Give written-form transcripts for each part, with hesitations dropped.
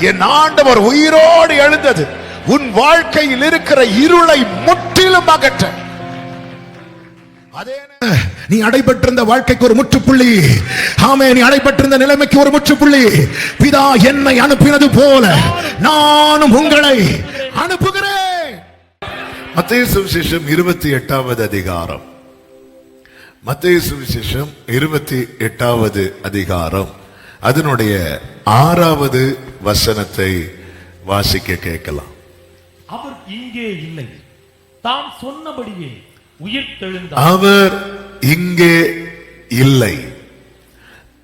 என் ஆண்டவர் உயிரோடு எழுந்தது உன் வாழ்க்கையில் இருக்கிற இருளை முற்றிலும் அகற்ற. அதே நீ அடைபட்டிருந்த வாழ்க்கைக்கு ஒரு முற்றுப்புள்ளி. ஆமே, நீ அடைபட்டிருந்த நிலைமைக்கு ஒரு முற்றுப்புள்ளி. பிதா என்னை அனுப்பினது போல நானும் உங்களை அனுப்புகிறேன். மத்தேயு சுவிசேஷம் 28வது அதிகாரம். மத்தேயு சுவிசேஷம் 28வது அதிகாரம் அதனுடைய 6வது வசனத்தை வாசிக்க கேட்கலாம். அவர் இங்கே இல்லை, தாம் சொன்னபடியே உயிர்த்தெழுந்தார். அவர் இங்கே இல்லை,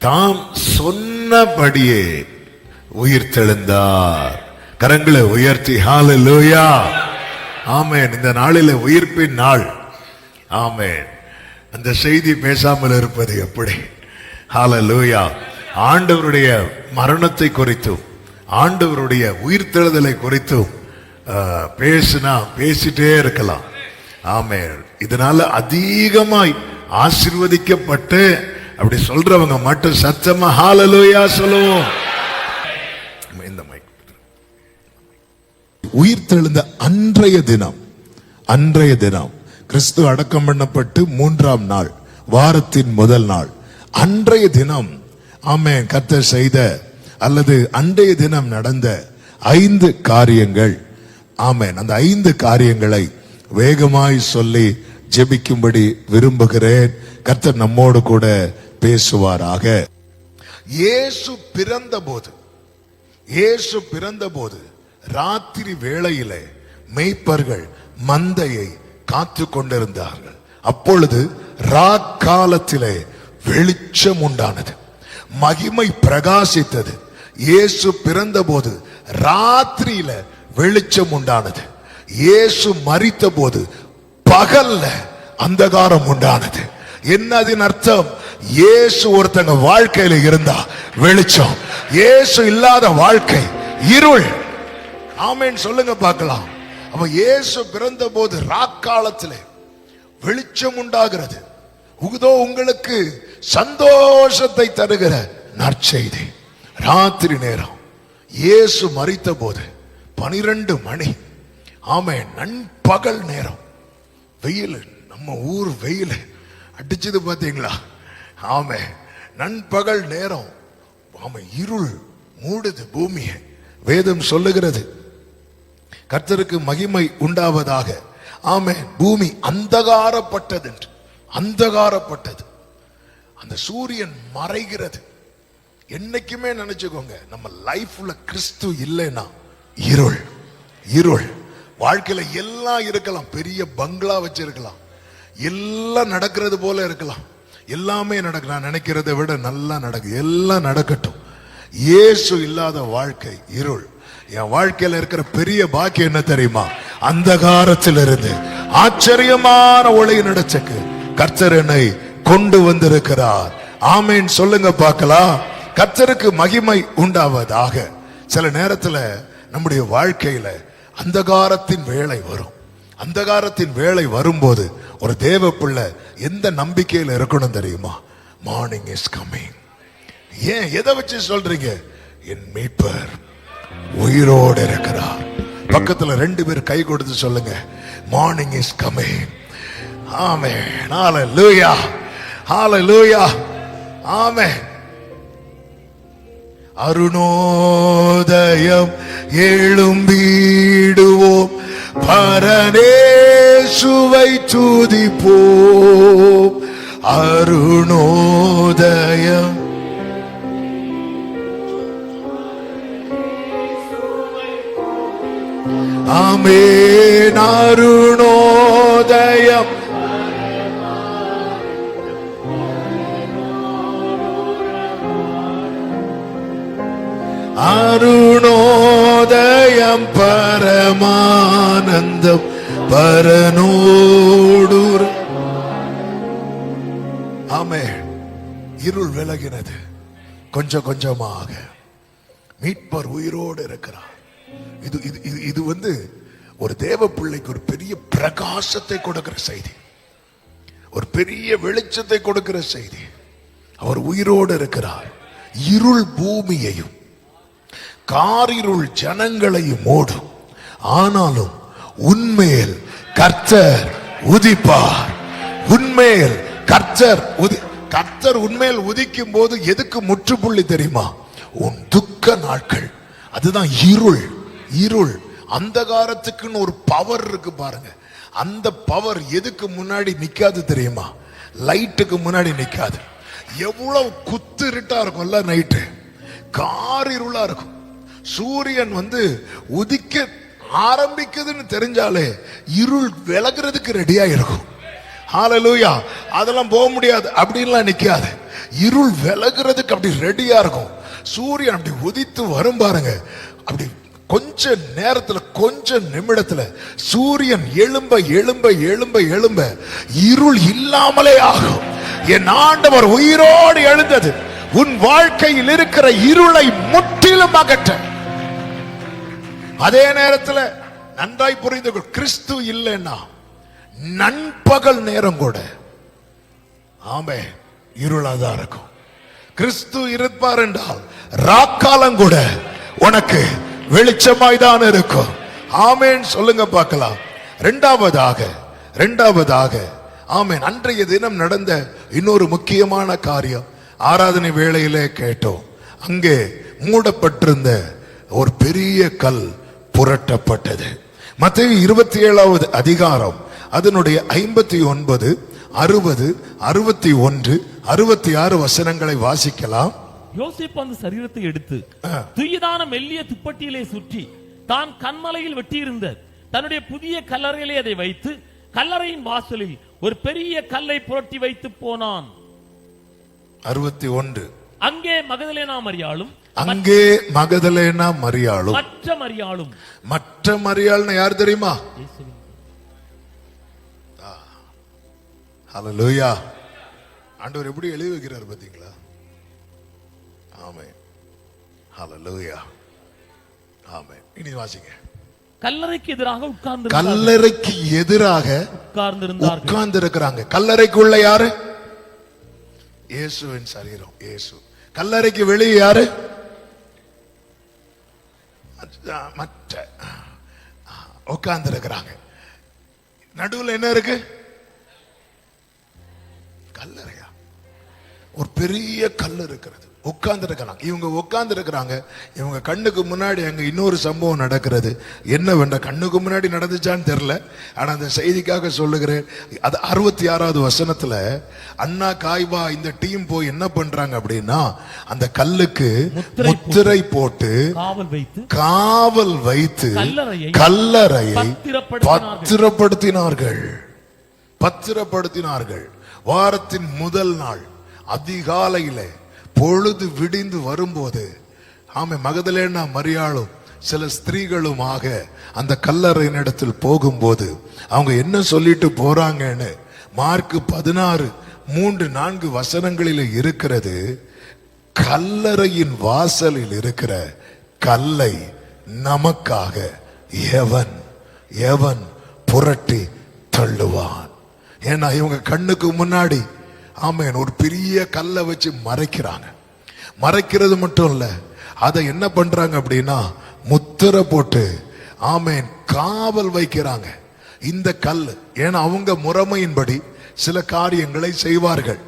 தாம் சொன்னபடியே உயிர்த்தெழுந்தார். கரங்களை உயர்த்தி ஹல்லேலூயா. ஆமென். இந்த நாளிலே உயிர்ப்பின் நாள். ஆமென். அந்த செய்தி பேசாமல் இருப்பது எப்படி? ஹல்லேலூயா. ஆண்டவருடைய மரணத்தை குறித்தும் ஆண்டவருடைய உயிர்த்தெழுதலை குறித்தும் பேசினா பேசிட்டே இருக்கலாம். ஆமென். இதனால அதிகமாய் ஆசீர்வதிக்கப்பட்டு அப்படி சொல்றவங்க மட்டும் சத்தமா ஹல்லேலூயா சொல்லுவோம். இந்த உயிர்த்தெழுந்த அன்றைய தினம் கிறிஸ்து அடக்கம் பண்ணப்பட்டு 3ஆம் நாள், வாரத்தின் முதல் நாள், அன்றைய தினம் ஆமென் கர்த்தர் செய்த அல்லது அன்றைய தினம் நடந்த 5 காரியங்கள். ஆமென். அந்த 5 காரியங்களை வேகமாய் சொல்லி ஜெபிக்கும்படி விரும்புகிறேன். கர்த்தர் நம்மோடு கூட பேசுவாராக. இயேசு பிறந்தபோது ராத்திரி வேளையிலே மேய்ப்பர்கள் மந்தையை காத்து கொண்டிருந்தார்கள். அப்பொழுது ராக்காலத்திலே வெளிச்சம் உண்டானது, மகிமை பிரகாசித்தது. இயேசு பிறந்தபோது ராத்திரியில வெளிச்சம் உண்டானது. இயேசு மரித்த போது பகல்ல அந்தகாரம் உண்டானது. என்னதின் அர்த்தம்? இயேசு ஒருத்தங்க வாழ்க்கையில இருந்தா வெளிச்சம், இயேசு இல்லாத வாழ்க்கை இருள். ஆமென் சொல்லுங்க பார்க்கலாம். அப்ப இயேசு பிறந்த போது ராக்காலத்திலே வெளிச்சம் உண்டாகிறது. உதோ உங்களுக்கு சந்தோஷத்தை தருகிற நற்செய்தி. ராத்திரி நேரம் இயேசு மரித்த போது 12 மணி. ஆமென். நண்பகல் நேரம், வெயில், நம்ம ஊர் வெயில் அடிச்சது பாத்தீங்களா? ஆமென். நண்பகல் நேரம். ஆமென். இருள் மூடுது பூமியை. வேதம் சொல்லுகிறது கர்த்தருக்கு மகிமை உண்டாவதாக. ஆமென். பூமி அந்தகாரப்பட்டது என்று. அந்தகாரப்பட்டது. அந்த சூரியன் மறைகிறது. என்னைக்குமே நினைச்சுக்கோங்க, நம்ம லைஃப்ல கிறிஸ்து இல்லைன்னா இருள். இருள். வாழ்க்கையில எல்லாம் இருக்கலாம், பெரிய பங்களா வச்சிருக்கலாம், எல்லாம் நடக்கிறது போல இருக்கலாம், எல்லாமே நடக்க நான் நினைக்கிறதை விட நல்லா நடக்கு, எல்லாம் நடக்கட்டும். இயேசு இல்லாத வாழ்க்கை இருள். என் வாழ்க்கையில இருக்கிற பெரிய பாக்கியம் என்ன தெரியுமா? அந்தகாரத்திலிருந்து ஆச்சரியமான ஒளி நடச்சக்கு கர்த்தர் என்னை கொண்டு வந்திருக்கிறார். ஆமென் சொல்லுங்க பார்க்கலாம். கர்த்தருக்கு மகிமை உண்டாவதாக. சில நேரத்துல நம்முடைய வாழ்க்கையில அந்தகாரத்தின் வேளை வரும். அந்தகாரத்தின் வேளை வரும்போது ஒரு தேவ பிள்ளை எந்த நம்பிக்கையில இருக்கணும் தெரியுமா? Morning is coming. ஏன் எதை வச்சு சொல்றீங்க? என் மீட்பர் உயிரோடு இருக்கிறார். பக்கத்துல 2 பேர் கை கொடுத்து சொல்லுங்க, மார்னிங் இஸ் கமிங். ஆமென். ஹல்லேலூயா. ஹல்லேலூயா. ஆமென். அருணோதயம் எழும்பிடுவோம், பரனேசுவை துதிப்போம். அருணோதயம். ஆமென். அருணோதயம். அருணோதயம் பரமானந்தம் பரனோடு. ஆமென். இருள் விலகினது கொஞ்சம் கொஞ்சமாக. மீட்பர் உயிரோடு இருக்கிறார். இது ஒரு தேவ பிள்ளைக்கு ஒரு பெரிய பிரகாசத்தை கொடுக்கிற செய்தி, ஒரு பெரிய வெளிச்சத்தை கொடுக்கிற செய்தி. அவர் உயிரோடு இருக்கிறார். இருள் பூமியையும் காரிருள் ஜனங்களை மூடும், ஆனாலும் உன்மேல் கர்த்தர் உதிப்பார். உன்மேல் கர்த்தர் உன்மேல் உதிக்கும் போது எதுக்கு முற்றுப்புள்ளி தெரியுமா? உன் துக்க நாட்கள். அதுதான் இருள். அந்தகாரத்துக்குன்னு ஒரு பவர் இருக்கு பாருங்க. அந்த பவர் எதுக்கு முன்னாடி நிக்காது தெரியுமா? லைட்டுக்கு முன்னாடி நிக்காது. எவ்வளவு குத்து இருட்டா இருக்கும்ல நைட்டு, காரிருளா இருக்கும். சூரியன் உதிக்க ஆரம்பிக்குதுன்னு தெரிஞ்சாலே இருள் விலகிறதுக்கு ரெடியா இருக்கும். ஹalleluya. அதெல்லாம் போக முடியாது அப்படின்லாம் நிக்காது. இருள் விலகிறதுக்கு அப்படி ரெடியா இருக்கும். சூரியன் அப்படி உதித்து வரும் பாருங்க, அப்படி கொஞ்ச நேரத்துல கொஞ்ச நிமிடத்துல சூரியன் எழும்ப எழும்ப எழும்ப எழும்ப இருள் இல்லாமலே ஆகும். என் ஆண்டவர் உயிரோடு எழுந்தது உன் வாழ்க்கையில் இருக்கிற இருளை முற்றிலும் அகற்ற. அதே நேரத்தில் நன்றாய் புரிந்து கொள், கிறிஸ்து இல்லைன்னா நண்பகல் நேரம் கூட ஆமே இருளாதான் இருக்கும். கிறிஸ்து இருப்பார் என்றால் ராக்காலம் கூட உனக்கு வெளிச்சமாய் தான் இருக்கும். ஆமேன் சொல்லுங்க பார்க்கலாம். இரண்டாவதாக ஆமேன், அன்றைய தினம் நடந்த இன்னொரு முக்கியமான காரியம் ஆராதனை வேளையிலே கேட்டோம். அங்கே மூடப்பட்டிருந்த ஒரு பெரிய கல் புரட்டப்பட்டது. மத்தேயு 27வது அதிகாரம் அதனுடைய 59, 60, 61, 66 வசனங்களை வாசிக்கலாம். யோசேப்பு அந்த சரீரத்தை எடுத்து துய்யதான மெல்லிய துப்பட்டியிலே சுற்றி தான் கன்மலையில் வெட்டியிருந்த தன்னுடைய புதிய கல்லறையிலே அதை வைத்து கல்லறையின் வாசலில் ஒரு பெரிய கல்லை புரட்டி வைத்து போனான். 61 அங்கே மகதலேனா மரியாளும் மற்ற மரியாள்னா யார் தெரியுமா? ஹல்லேலூயா. ஆண்டவர் எப்படி எழுதி வைக்கிறார் பாத்தீங்களா? ஆமென். ஹல்லேலூயா. ஆமென். இனி வாசிங்க. கல்லறைக்கு எதிராக உட்கார்ந்திருக்கிறாங்க. கல்லறைக்குள்ள யாரு? இயேசுவின் சரீரம், இயேசு. கல்லறைக்கு வெளியே யாரு? மற்ற உட்கார்ந்திருக்கிறாங்க. நடுவில் என்ன இருக்கு? கல்லறையா? ஒரு பெரிய கல் இருக்கிறது. உட்கார்ந்து இருக்கிறாங்க. இவங்க உட்கார்ந்து இருக்கிறாங்க. இவங்க கண்ணுக்கு முன்னாடி அங்க இன்னொரு சம்பவம் நடக்கிறது. என்னவென்ற கண்ணுக்கு முன்னாடி நடந்துச்சான்னு தெரியல, ஆனா அந்த செய்திக்காக சொல்லுகிறேன். அது 66வது வசனத்துல அண்ணா காய்பா இந்த டீம் போய் என்ன பண்றாங்க அப்படின்னா, அந்த கல்லுக்கு முத்திரை போட்டு காவல் வைத்து கல்லறையை பத்திரப்படுத்தினார்கள். வாரத்தின் முதல் நாள் அதிகாலையில பொழுது விடிந்து வரும்போது ஆமே மகதலேனா மரியாளும் சில ஸ்திரீகளுமாக அந்த கல்லறையின் இடத்தில் போகும்போது அவங்க என்ன சொல்லிட்டு போறாங்கன்னு மார்க் 16:3-4 வசனங்களில் இருக்கிறது. கல்லறையின் வாசலில் இருக்கிற கல்லை நமக்காக எவன் புரட்டி தள்ளுவான். ஏன்னா இவங்க கண்ணுக்கு முன்னாடி ஆமேன் ஒரு பெரிய கல்லை வச்சு மறைக்கிறது மட்டும் இல்ல, அதை என்ன பண்றாங்க அப்படின்னா முத்திரை போட்டு ஆமேன் காவல் வைக்கிறாங்க. இந்த கல் ஏன்னா அவங்க முறைமையின்படி சில காரியங்களை செய்வார்கள்.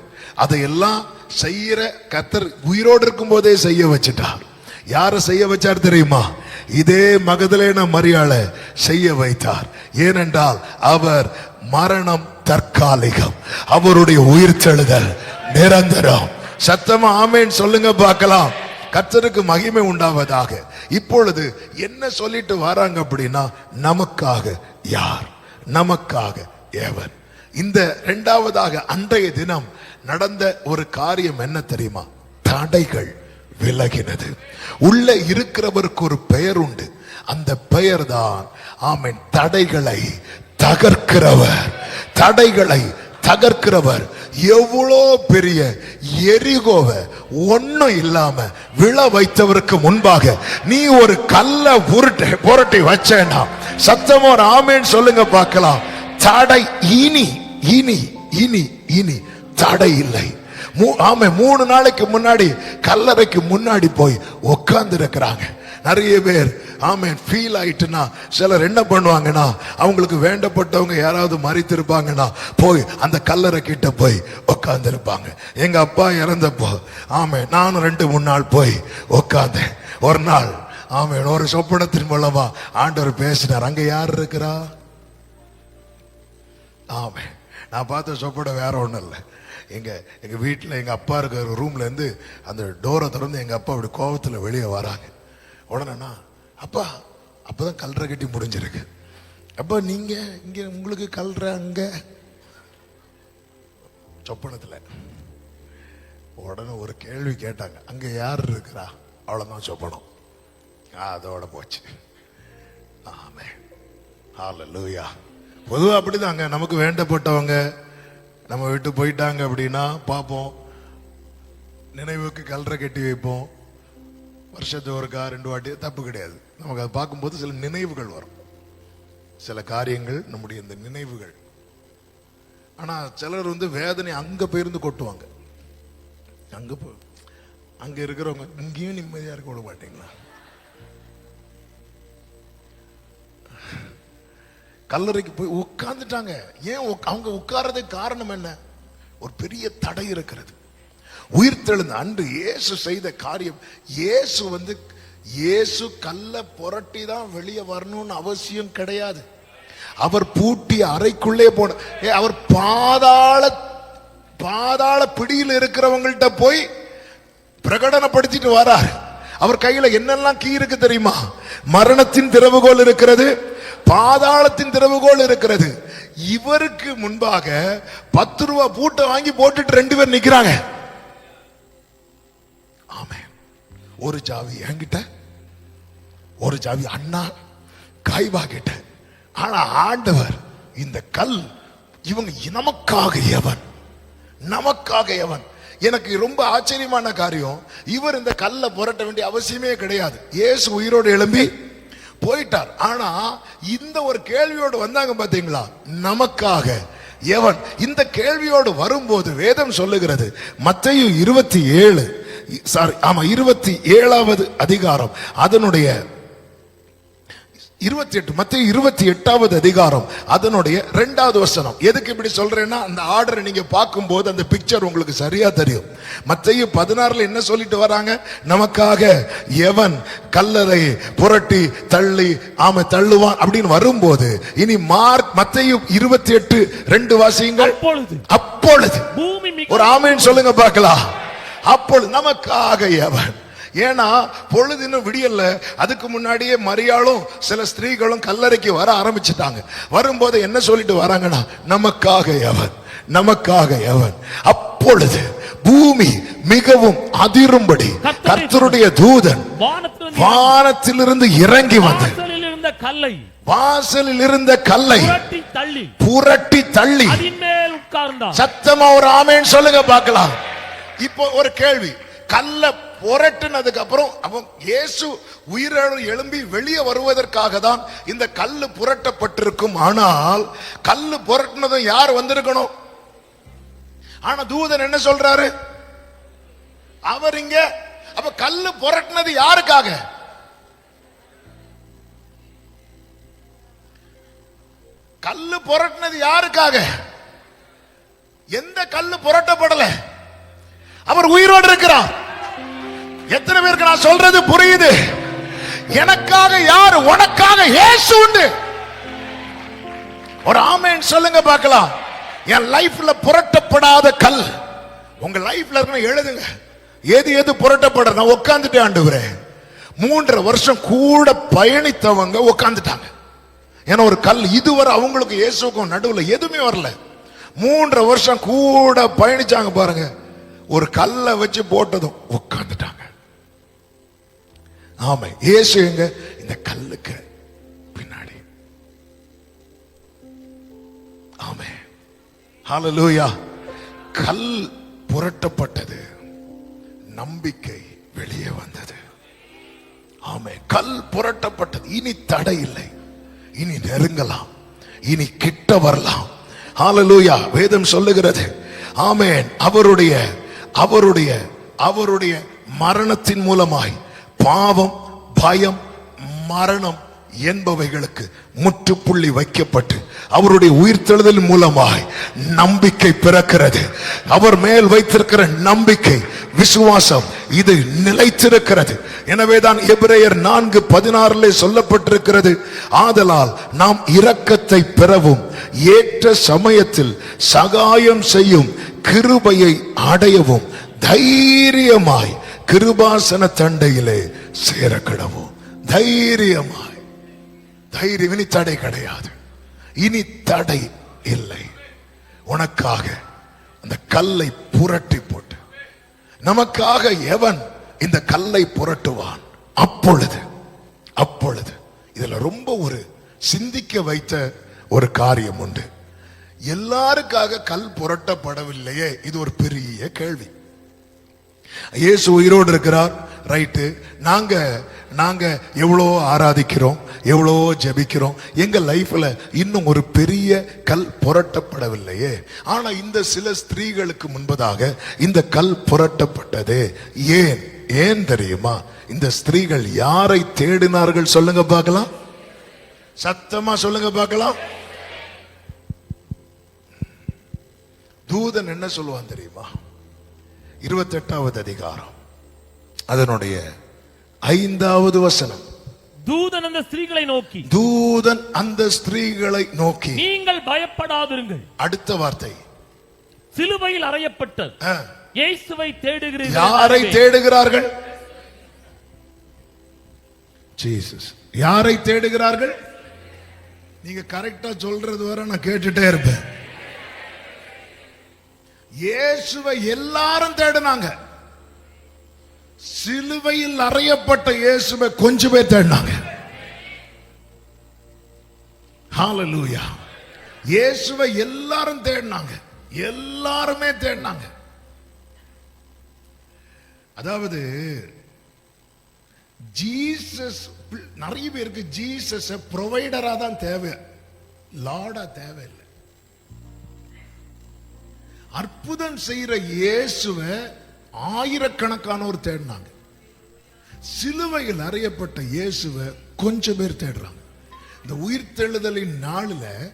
அதையெல்லாம் செய்யற கர்த்தர் உயிரோடு இருக்கும் போதே செய்ய வச்சிட்டார். யார செய்ய வச்சார் தெரியுமா? இதே மகதலேனா மரியாளை செய்ய வைத்தார். ஏனென்றால் அவர் மரணம் தற்காலிகம், அவருடைய உயிர்த்தெழுதல் நிரந்தரம். சத்தமா ஆமேன் சொல்லுங்க பார்க்கலாம். கர்த்தருக்கு மகிமை உண்டாவதாக. இப்பொழுது என்ன சொல்லிட்டு வராங்க அப்படின்னா, நமக்காக யார், நமக்காக எவன். இந்த இரண்டாவதாக அன்றைய தினம் நடந்த ஒரு காரியம் என்ன தெரியுமா? தடைகள் விலகினது. உள்ள இருக்கிறவருக்கு ஒரு பெயர் உண்டு. அந்த பெயர் தான் ஆமென் தடைகளை தகர்க்கிறவர். எவ்வளோ பெரிய எரிகோவை ஒன்னும் இல்லாம விழ வைத்தவருக்கு முன்பாக நீ ஒரு கல்ல புரட்டி வச்சேன்னா சத்தமோ ஆமேன் சொல்லுங்க பார்க்கலாம். தடை இனி தடை இல்லை. ஆமே 3 நாளைக்கு முன்னாடி கல்லறைக்கு முன்னாடி போய் உட்கார்ந்து இருக்கிறாங்க. நிறைய பேர் ஆமே ஃபீல் ஆயிட்டுனா சிலர் என்ன பண்ணுவாங்கன்னா, அவங்களுக்கு வேண்டப்பட்டவங்க யாராவது மரித்திருப்பாங்கன்னா போய் அந்த கல்லறை கிட்ட போய் உட்கார்ந்து இருப்பாங்க. எங்க அப்பா இறந்தப்போ ஆமே நானும் 2-3 நாள் போய் உட்கார்ந்தேன். ஒரு நாள் ஆமே ஒரு சொப்பனத்தின் மூலமா ஆண்டவர் பேசினார். அங்க யார் இருக்கிறா? ஆமே நான் பார்த்த சொப்பனம் வேற ஒண்ணும் இல்லை. எங்க வீட்டுல எங்க அப்பா இருக்கிற ரூம்ல இருந்து அந்த டோரை திறந்து எங்க அப்பா அப்படி கோபத்துல வெளியே வராங்க. உடனேனா அப்பா அப்பதான் கல்ற கட்டி முடிஞ்சிருக்கு. அப்பா நீங்க இங்க உங்களுக்கு கல்ற அங்க சொப்பனத்துல. உடனே ஒரு கேள்வி கேட்டாங்க, அங்க யார் இருக்கிறா? அவ்வளவுதான் சொப்பனம், அதோட போச்சு. ஆமே ஹல்லேலூயா. பொதுவா அப்படிதாங்க, நமக்கு வேண்டப்பட்டவங்க நம்ம விட்டு போயிட்டாங்க அப்படின்னா பார்ப்போம், நினைவுக்கு கல்ற கட்டி வைப்போம். வருஷத்து ஒருக்கா 2 வாட்டி தப்பு கிடையாது. நமக்கு அதை பார்க்கும்போது சில நினைவுகள் வரும், சில காரியங்கள் நம்முடைய இந்த நினைவுகள். ஆனா சிலர் வேதனை அங்க போயிருந்து கொட்டுவாங்க. அங்க இருக்கிறவங்க இங்கேயும் நிம்மதியா இருக்க விட மாட்டீங்களா? கல்லறைக்கு போய் உட்கார்ந்துட்டாங்க. ஏன் அவங்க உட்கார்றதுக்கு காரணம் என்ன? ஒரு பெரிய தடை இருக்கிறது. உயிர்த்தெழுந்த அன்று இயேசு செய்த காரியம், இயேசு கல்ல புரட்டி தான் வெளியே வரணும்னு அவசியம் கிடையாது. அவர் பூட்டிய அறைக்குள்ளே போன, அவர் பாதாள பிடியில் இருக்கிறவங்கள்ட்ட போய் பிரகடனப்படுத்திட்டு வரார். அவர் கையில என்னெல்லாம் கீ இருக்கு தெரியுமா? மரணத்தின் திறவுகோல் இருக்கிறது, பாதாளத்தின் திறவுகோல் இருக்கிறது. இவருக்கு முன்பாக 10 ரூபா பூட்டை வாங்கி போட்டுட்டு 2 பேர் நிக்கிறாங்க. ஆமே ஒரு சாவி என்கிட்ட, ஒரு சாவி அண்ணா காய்பா கிட்ட. ஆனா ஆண்டவர் இந்த கல் இவங்க நமக்காக எவன், நமக்காக எவன். எனக்கு ரொம்ப ஆச்சரியமான காரியம், இவர் இந்த கல்லை புரட்ட வேண்டிய அவசியமே கிடையாது. இயேசு உயிரோடு எழும்பி போயிட்டார். ஆனா இந்த ஒரு கேள்வியோடு வந்தாங்க பாத்தீங்களா, நமக்காக எவன். இந்த கேள்வியோடு வரும்போது வேதம் சொல்லுகிறது, மத்தேயு 27வது அதிகாரம் அதனுடைய 28, மத்தேயு 28வது அதிகாரம் அதனுடைய 2வது வசனம். எதுக்கு இப்படி சொல்றேன்னா, அந்த ஆர்டரை நீங்க பார்க்கும்போது அந்த பிக்சர் உங்களுக்கு சரியா தெரியும். மத்தேயு 16ல என்ன சொல்லிட்டு வராங்க? நமக்காக எவன் கல்லறை புரட்டி தள்ளுவான் அப்படின்னு வரும்போது, இனி மத்தேயு 28:2 வாசியுங்கள். அப்பொழுது ஒரு ஆமென் சொல்லுங்க பார்க்கலாம். அப்பொழுது நமக்காக எவன். ஏன்னா பொழுது இன்னும் விடியல்ல. அதுக்கு முன்னாடியே மரியாளும் சில ஸ்திரீகளும் கல்லறைக்கு வர ஆரம்பிச்சுட்டாங்க. வரும்போது என்ன சொல்லிட்டு வராங்கன்னா, நமக்காக எவன், நமக்காக எவன். அப்பொழுது பூமி மிகவும் அதிரும்படி கர்த்தருடைய தூதன் வானத்திலிருந்து இறங்கி வந்து வாசலில் இருந்த கல்லை புரட்டி தள்ளி சத்தமா ஒரு ஆமென் சொல்லுங்க பார்க்கலாம். இப்போ ஒரு கேள்வி, கல்ல புரட்டினதுக்கு அப்புறம் அவன் இயேசு உயிரோடு எழும்பி வெளியே வருவதற்காக தான் இந்த கல்லு புரட்டப்பட்டிருக்கும். ஆனால் கல்லு புரட்டினதும் யார் வந்திருக்கணும்? ஆனா தூதன் என்ன சொல்றாரு? அவர் இங்க. அப்ப கல்லு புரட்டினது யாருக்காக? கல்லு புரட்டினது யாருக்காக? எந்த கல்லு புரட்டப்படல, அவர் உயிரோடு இருக்கிறார். எத்தனை பேருக்கு நான் சொல்றது புரியுது? எனக்காக யார்? உனக்காக இயேசு உண்டு. ஒரு ஆமென் சொல்லுங்க பார்க்கலாம். என் லைஃப்ல புரட்டப்படாத கல் உங்க லைஃப்ல இருக்கணும். எழுதுங்க, எது புரட்டப்பட. நான் உட்கார்ந்துட்டேன் ஆண்டவரே. 3.5 வருஷம் கூட பயணித்தவங்க உட்கார்ந்துட்டாங்க. ஏன்னா ஒரு கல் இதுவரை அவங்களுக்கு இயேசுக்கும் நடுவுல எதுவுமே வரல. 3.5 வருஷம் கூட பயணிச்சாங்க பாருங்க. ஒரு கல்லை வச்சு போட்டதும் உட்கார்ந்துட்டாங்க. ஆமா, இயேசு எங்க? இந்த கல்லுக்கு பின்னாடி. ஆமே ஹல்லேலூயா. கல் புரட்டப்பட்டது, நம்பிக்கை வெளியே வந்தது. ஆமே, கல் புரட்டப்பட்டது. இனி தடை இல்லை, இனி நெருங்கலாம், இனி கிட்ட வரலாம். ஹல்லேலூயா. வேதம் சொல்லுகிறது, ஆமென், அவருடைய அவருடைய மரணத்தின் மூலமாய் பாவம், பயம், மரணம் என்பவைகளுக்கு முற்றுப்புள்ளி வைக்கப்பட்டு அவருடைய உயிர்த்தெழுதல் மூலமாய் நம்பிக்கை பிறக்கிறது. அவர் மேல் வைத்திருக்கிற நம்பிக்கை, விசுவாசம், இது நிலைத்திருக்கிறது. எனவேதான் எபிரேயர் 4:16 சொல்லப்பட்டிருக்கிறது, ஆதலால் நாம் இரக்கத்தை பெறவும் ஏற்ற சமயத்தில் சகாயம் செய்யும் கிருபையை அடையவும் தைரியமாய் கிருபாசன தண்டையிலே சேரக்கிடவும். தைரியமாய், தைரியம். இனி தடை கிடையாது, இனி தடை இல்லை. உனக்காக அந்த கல்லை புரட்டி போட்டு நமக்காக எவன் இந்த கல்லை புரட்டுவான்? அப்பொழுது இதுல ரொம்ப ஒரு சிந்திக்க வைத்த ஒரு காரியம் உண்டு. எல்லாருக்காக கல் புரட்டப்படவில்லையே, இது ஒரு பெரிய கேள்வி. இயேசு உயிரோடு இருக்கிறார், ரைட்டு. நாங்க எவ்வளோ ஆராதிக்கிறோம், எவ்வளோ ஜெபிக்கிறோம், எங்க லைஃப்ல இன்னும் ஒரு பெரிய கல் புரட்டப்படவில்லையே. ஆனா இந்த சில ஸ்திரீகளுக்கு முன்பதாக இந்த கல் புரட்டப்பட்டது. ஏன் தெரியுமா? இந்த ஸ்திரீகள் யாரை தேடினார்கள்? சொல்லுங்க பார்க்கலாம், சத்தமா சொல்லுங்க பார்க்கலாம். தூதன் என்ன சொல்லுவான் தெரியுமா? 28வது அதிகாரம் அதனுடைய 5வது வசனம். தூதன் அந்த ஸ்திரீகளை நோக்கி நீங்கள் பயப்படாதிருங்கள். அடுத்த வார்த்தை, சிலுவையில் அறையப்பட்ட இயேசுவை தேடுகிறீர்கள். யாரை தேடுகிறார்கள்? ஜீசஸ். யாரை தேடுகிறார்கள்? நீங்க கரெக்டா சொல்றது வரை நான் கேட்டுட்டே இருப்பேன். இயேசுவை எல்லாரும் தேடினாங்க. சிலுவையில் அறையப்பட்ட இயேசுவை கொஞ்சம் பேர் தேடினாங்க. ஹalleluya. இயேசுவை எல்லாரும் தேடினாங்க, எல்லாருமே தேடினாங்க. அதாவது ஜீசஸ், நிறைய பேருக்கு ஜீசஸ் ப்ரொவைடரா தான் தேவை, லார்டா தேவையில்லை. அற்புதம் செய்யற இயேசுவை ஆயிரக்கணக்கானோர் தேடினாங்க. சிலுவையில் அறையப்பட்ட இயேசுவை கொஞ்சம் பேர் தேடுறாங்க. இந்த உயிர்த்தெழுதலின் நாளில்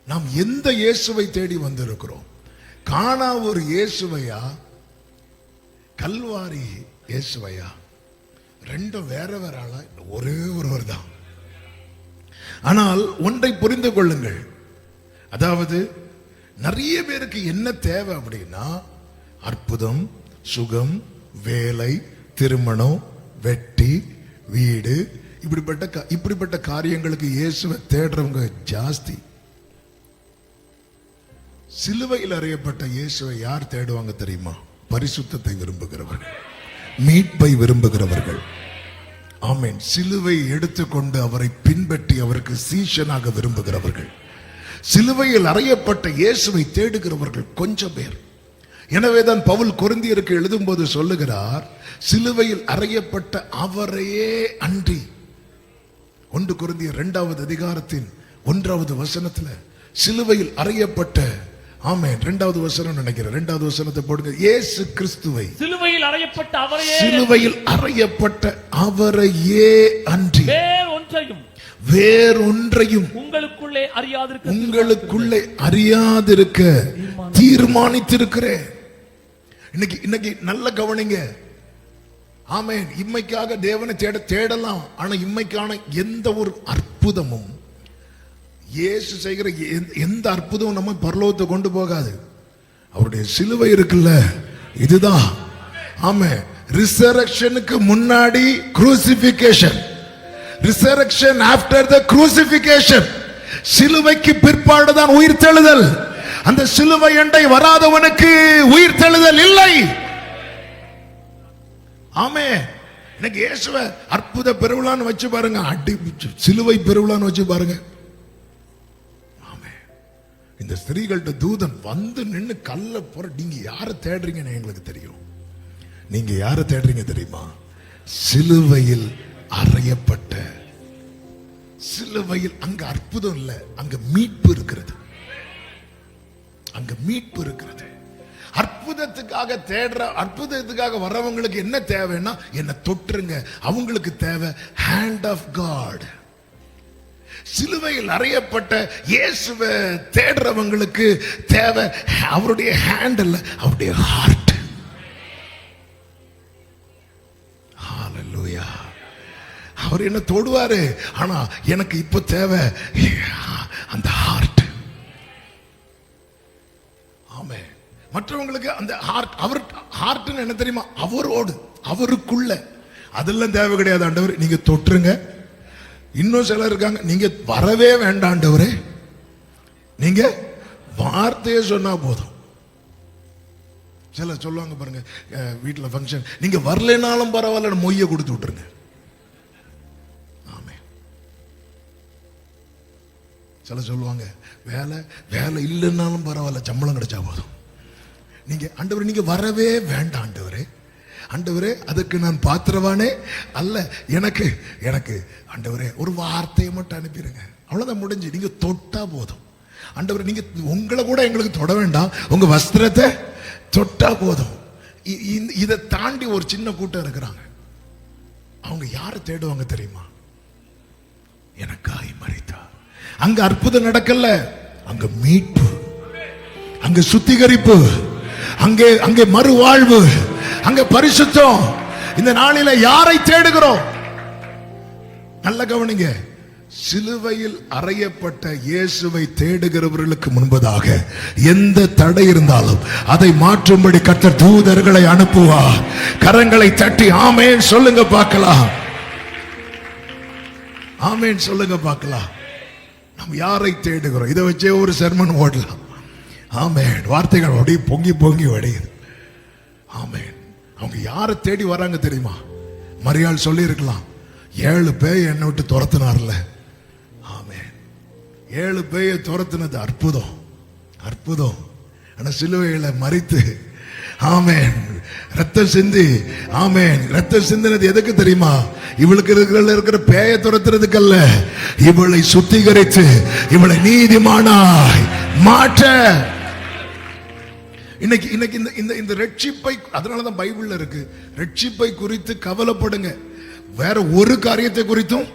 நாம் எந்த இயேசுவை தேடி வந்திருக்கிறோம்? காணா ஒரு இயேசுவையா, கல்வாரி இயேசுவையா? ரெண்டும் வேற வேற ஆளா? ஒரே ஒருவர் தான். ஆனால் ஒன்றை புரிந்து கொள்ளுங்கள், அதாவது நிறைய பேருக்கு என்ன தேவை அப்படின்னா, அற்புதம், சுகம், வேலை, திருமணம், வெட்டி, வீடு, இப்படிப்பட்ட காரியங்களுக்கு இயேசுவை தேடுறவங்க ஜாஸ்தி. சிலுவையில் அறையப்பட்ட இயேசுவை யார் தேடுவாங்க தெரியுமா? பரிசுத்தத்தை விரும்புகிறவர்கள், மீட்பை விரும்புகிறவர்கள். ஆமென். சிலுவை எடுத்துக்கொண்டு அவரை பின்பற்றி அவருக்கு சீஷனாக விரும்புகிறவர்கள். சிலுவையில் அறையப்பட்ட இயேசுவை தேடுகிறவர்கள் கொஞ்சம் பேர். எனவேதான் பவுல் கொரிந்தியருக்கு எழுதும்போது சொல்லுகிறார், சிலுவையில் அறையப்பட்ட அவரையே அன்றி. 1 கொரிந்தியர் 2வது அதிகாரத்தின் 1வது வசனத்துல சிலுவையில் அறையப்பட்ட, ஆமென், 2வது வசனம் நினைக்கிறேன், 2வது வசனத்தை போடுங்க. இயேசு கிறிஸ்துவை சிலுவையில் அறையப்பட்ட அவரையே அன்றி வேறொன்றையும் உங்களுக்குள்ளே அறியாதிருக்க தீர்மானித்திருக்கிறேன். இன்னைக்கு நல்ல கவனிங்க. ஆமென். இம்மைக்காக தேவனை தேடலாம். ஆனா இம்மைக்கான எந்த ஒரு அற்புதமும், இயேசு செய்கிற எந்த அற்புதமும் நம்ம பரலோகத்தை கொண்டு போகாது. அவருடைய சிலுவை இருக்குல்ல, இதுதான். ஆமென். ரிசரக்ஷனுக்கு முன்னாடி crucifixion, resurrection after the crucifixion. சிலுவைக்கு பிற்பாடுதான் உயிர்த்தெழுதல். அந்த சிலுவை அண்டை வராதவனுக்கு உயிர்த்தெழுதல் இல்லை. ஆமென். இன்னைக்கு இயேசுவை அற்புத பெருவிழான்னு வச்சு பாருங்க, அடி சிலுவை பெருவிழான்னு வச்சு பாருங்க. ஆமென். இந்த ஸ்திரீகள்ட்ட தூதன் வந்து நின்னு கல்ல போற. நீங்க யாரை தேடுறீங்கன்னு எங்களுக்கு தெரியும். நீங்க யாரை தேடுறீங்க தெரியுமா? சிலுவையில் அறையப்பட்ட, சிலுவையில். அங்க அற்புதம் இல்ல, அங்க மீட்பு இருக்கிறது. அங்க மீட்பு இருக்கிறது. அற்புதத்துக்காக அற்புதத்துக்காக வர்றவங்களுக்கு என்ன தேவைன்னா என்ன தொட்டுருங்க. அவங்களுக்கு தேவை ஹேண்ட் ஆஃப் காட். சிலுவையில் அறையப்பட்ட இயேசுவை தேடுறவங்களுக்கு தேவை அவருடைய ஹேண்ட் இல்ல, அவருடைய ஹார்ட். ஹalleluya. அவர் என்ன தொடுவாரு, ஆனா எனக்கு இப்ப தேவை அந்த ஹார்ட். ஆமே. மற்றவங்களுக்கு அந்த ஹார்ட், அவர் ஹார்ட்னு என்ன தெரியுமா, அவரோடு அவருக்குள்ள. அதெல்லாம் தேவை கிடையாது ஆண்டவர், நீங்க தொட்டுருங்க. இன்னும் சிலர் இருக்காங்க, நீங்க வரவே வேண்டாண்டவரே, நீங்க வார்த்தையே சொன்னா போதும். சில சொல்லுவாங்க பாருங்க, வீட்டுல ஃபங்க்ஷன், நீங்க வரலனாலும் பரவாயில்ல, மொய்ய கொடுத்து விட்டுருங்க. ஆமே. சில சொல்லுவாங்க, வேலை இல்லைன்னாலும் பரவாயில்ல, சம்பளம் கிடைச்சா போதும். நீங்க ஆண்டவரே நீங்க வரவே வேண்டாம் ஆண்டவரே, ஆண்டவரே அதுக்கு நான் பாத்திரவானே அல்ல, எனக்கு ஆண்டவரே ஒரு வார்த்தையை மட்டும் அனுப்பிடுங்க, அவ்வளவுதான், முடிஞ்சு. நீங்க தொட்டா போதும் ஆண்டவரே. நீங்க உங்களை கூட எங்களுக்கு தொட வேண்டாம், உங்க வஸ்திரத்தை தொட்டா போதும். இதை தாண்டி ஒரு சின்ன கூட்டம் இருக்கிறாங்க. அவங்க யாரை தேடுவாங்க தெரியுமா? எனக்காய் மரித்தார். அங்க அற்புதம் நடக்கல, அங்க மீட்பு, அங்க சுத்திகரிப்பு, அங்கே மறுவாழ்வு, அங்க பரிசுத்தம். இந்த நாளில யாரை தேடுகிறோம்? நல்ல கவனிங்க. சிலுவையில் அறையப்பட்ட இயேசுவை தேடுகிறவர்களுக்கு முன்பதாக எந்த தடை இருந்தாலும் அதை மாற்றும்படி கர்த்தர் தூதர்களை அனுப்புவார். கரங்களை தட்டி ஆமென் சொல்லுங்க பார்க்கலாம். ஆமென் சொல்லுங்க பார்க்கலாம். நாம் யாரை தேடுகிறோம்? இதை வச்சே ஒரு செர்மன் ஓடலாம். ஆமென். வார்த்தைகள் அப்படியே பொங்கி பொங்கி வடையுது. ஆமென். அவங்க யாரை தேடி வராங்க தெரியுமா? மரியாள் சொல்லி இருக்கலாம், 7 பேய் என்னை விட்டு துரத்தினார்ல. ஆமென். 7 பேயை துரத்தினது அற்புதம், அற்புதம். ஆனா சிலுவையில மரித்து, ஆமென், ரத்தம் சிந்தி, ஆமென், ரத்தம் சிந்தினது எதுக்கு தெரியுமா? இவளுக்கு இருக்கிற பேய துரத்துறதுக்கு அல்ல, இவளை சுத்திகரித்து இவளை நீதிமானாய் மாற்ற. இன்னைக்கு இந்த ரட்சிப்பை, அதனாலதான் பைபிள்ல இருக்கு, ரட்சிப்பை குறித்து கவலைப்படுங்க. வேற ஒரு காரியத்தை குறித்தும்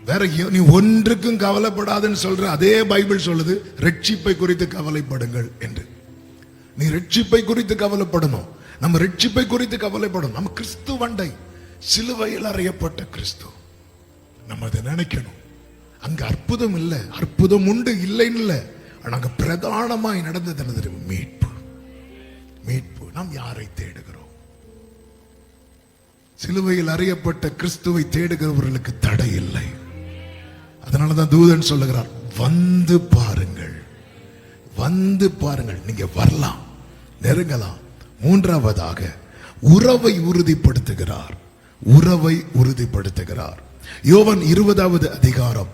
வேற நீ ஒன்றுக்கும் கவலைப்படாதுன்னு சொல்ற அதே பைபிள் சொல்லுது, ரட்சிப்பை குறித்து கவலைப்படுங்கள் என்று. நீ ரட்சிப்பை குறித்து கவலைப்படணும். நம்ம ரட்சிப்பை குறித்து கவலைப்படணும். நம்ம கிறிஸ்துவண்டை, சிலுவையில் அறையப்பட்ட கிறிஸ்து, நம்ம அதை நினைக்கணும். அங்க அற்புதம் இல்லை, அற்புதம் உண்டு இல்லைன்னு இல்லை, ஆனா அங்க பிரதானமாய் நடந்தது என்ன தெரியும்? மீட்பு. மீட்பு. நாம் யாரை தேடுகிறோம்? சிலுவையில் அறையப்பட்ட கிறிஸ்துவை தேடுகிறவர்களுக்கு தடை இல்லை. அதனாலதான் தூதன் சொல்லுகிறார், வந்து பாருங்கள், வந்து பாருங்கள். நீங்க வரலாம், நெருங்கலாம். மூன்றாவதாக உறவை உறுதிப்படுத்துகிறார், உறவை உறுதிப்படுத்துகிறார். யோவான் 20வது அதிகாரம்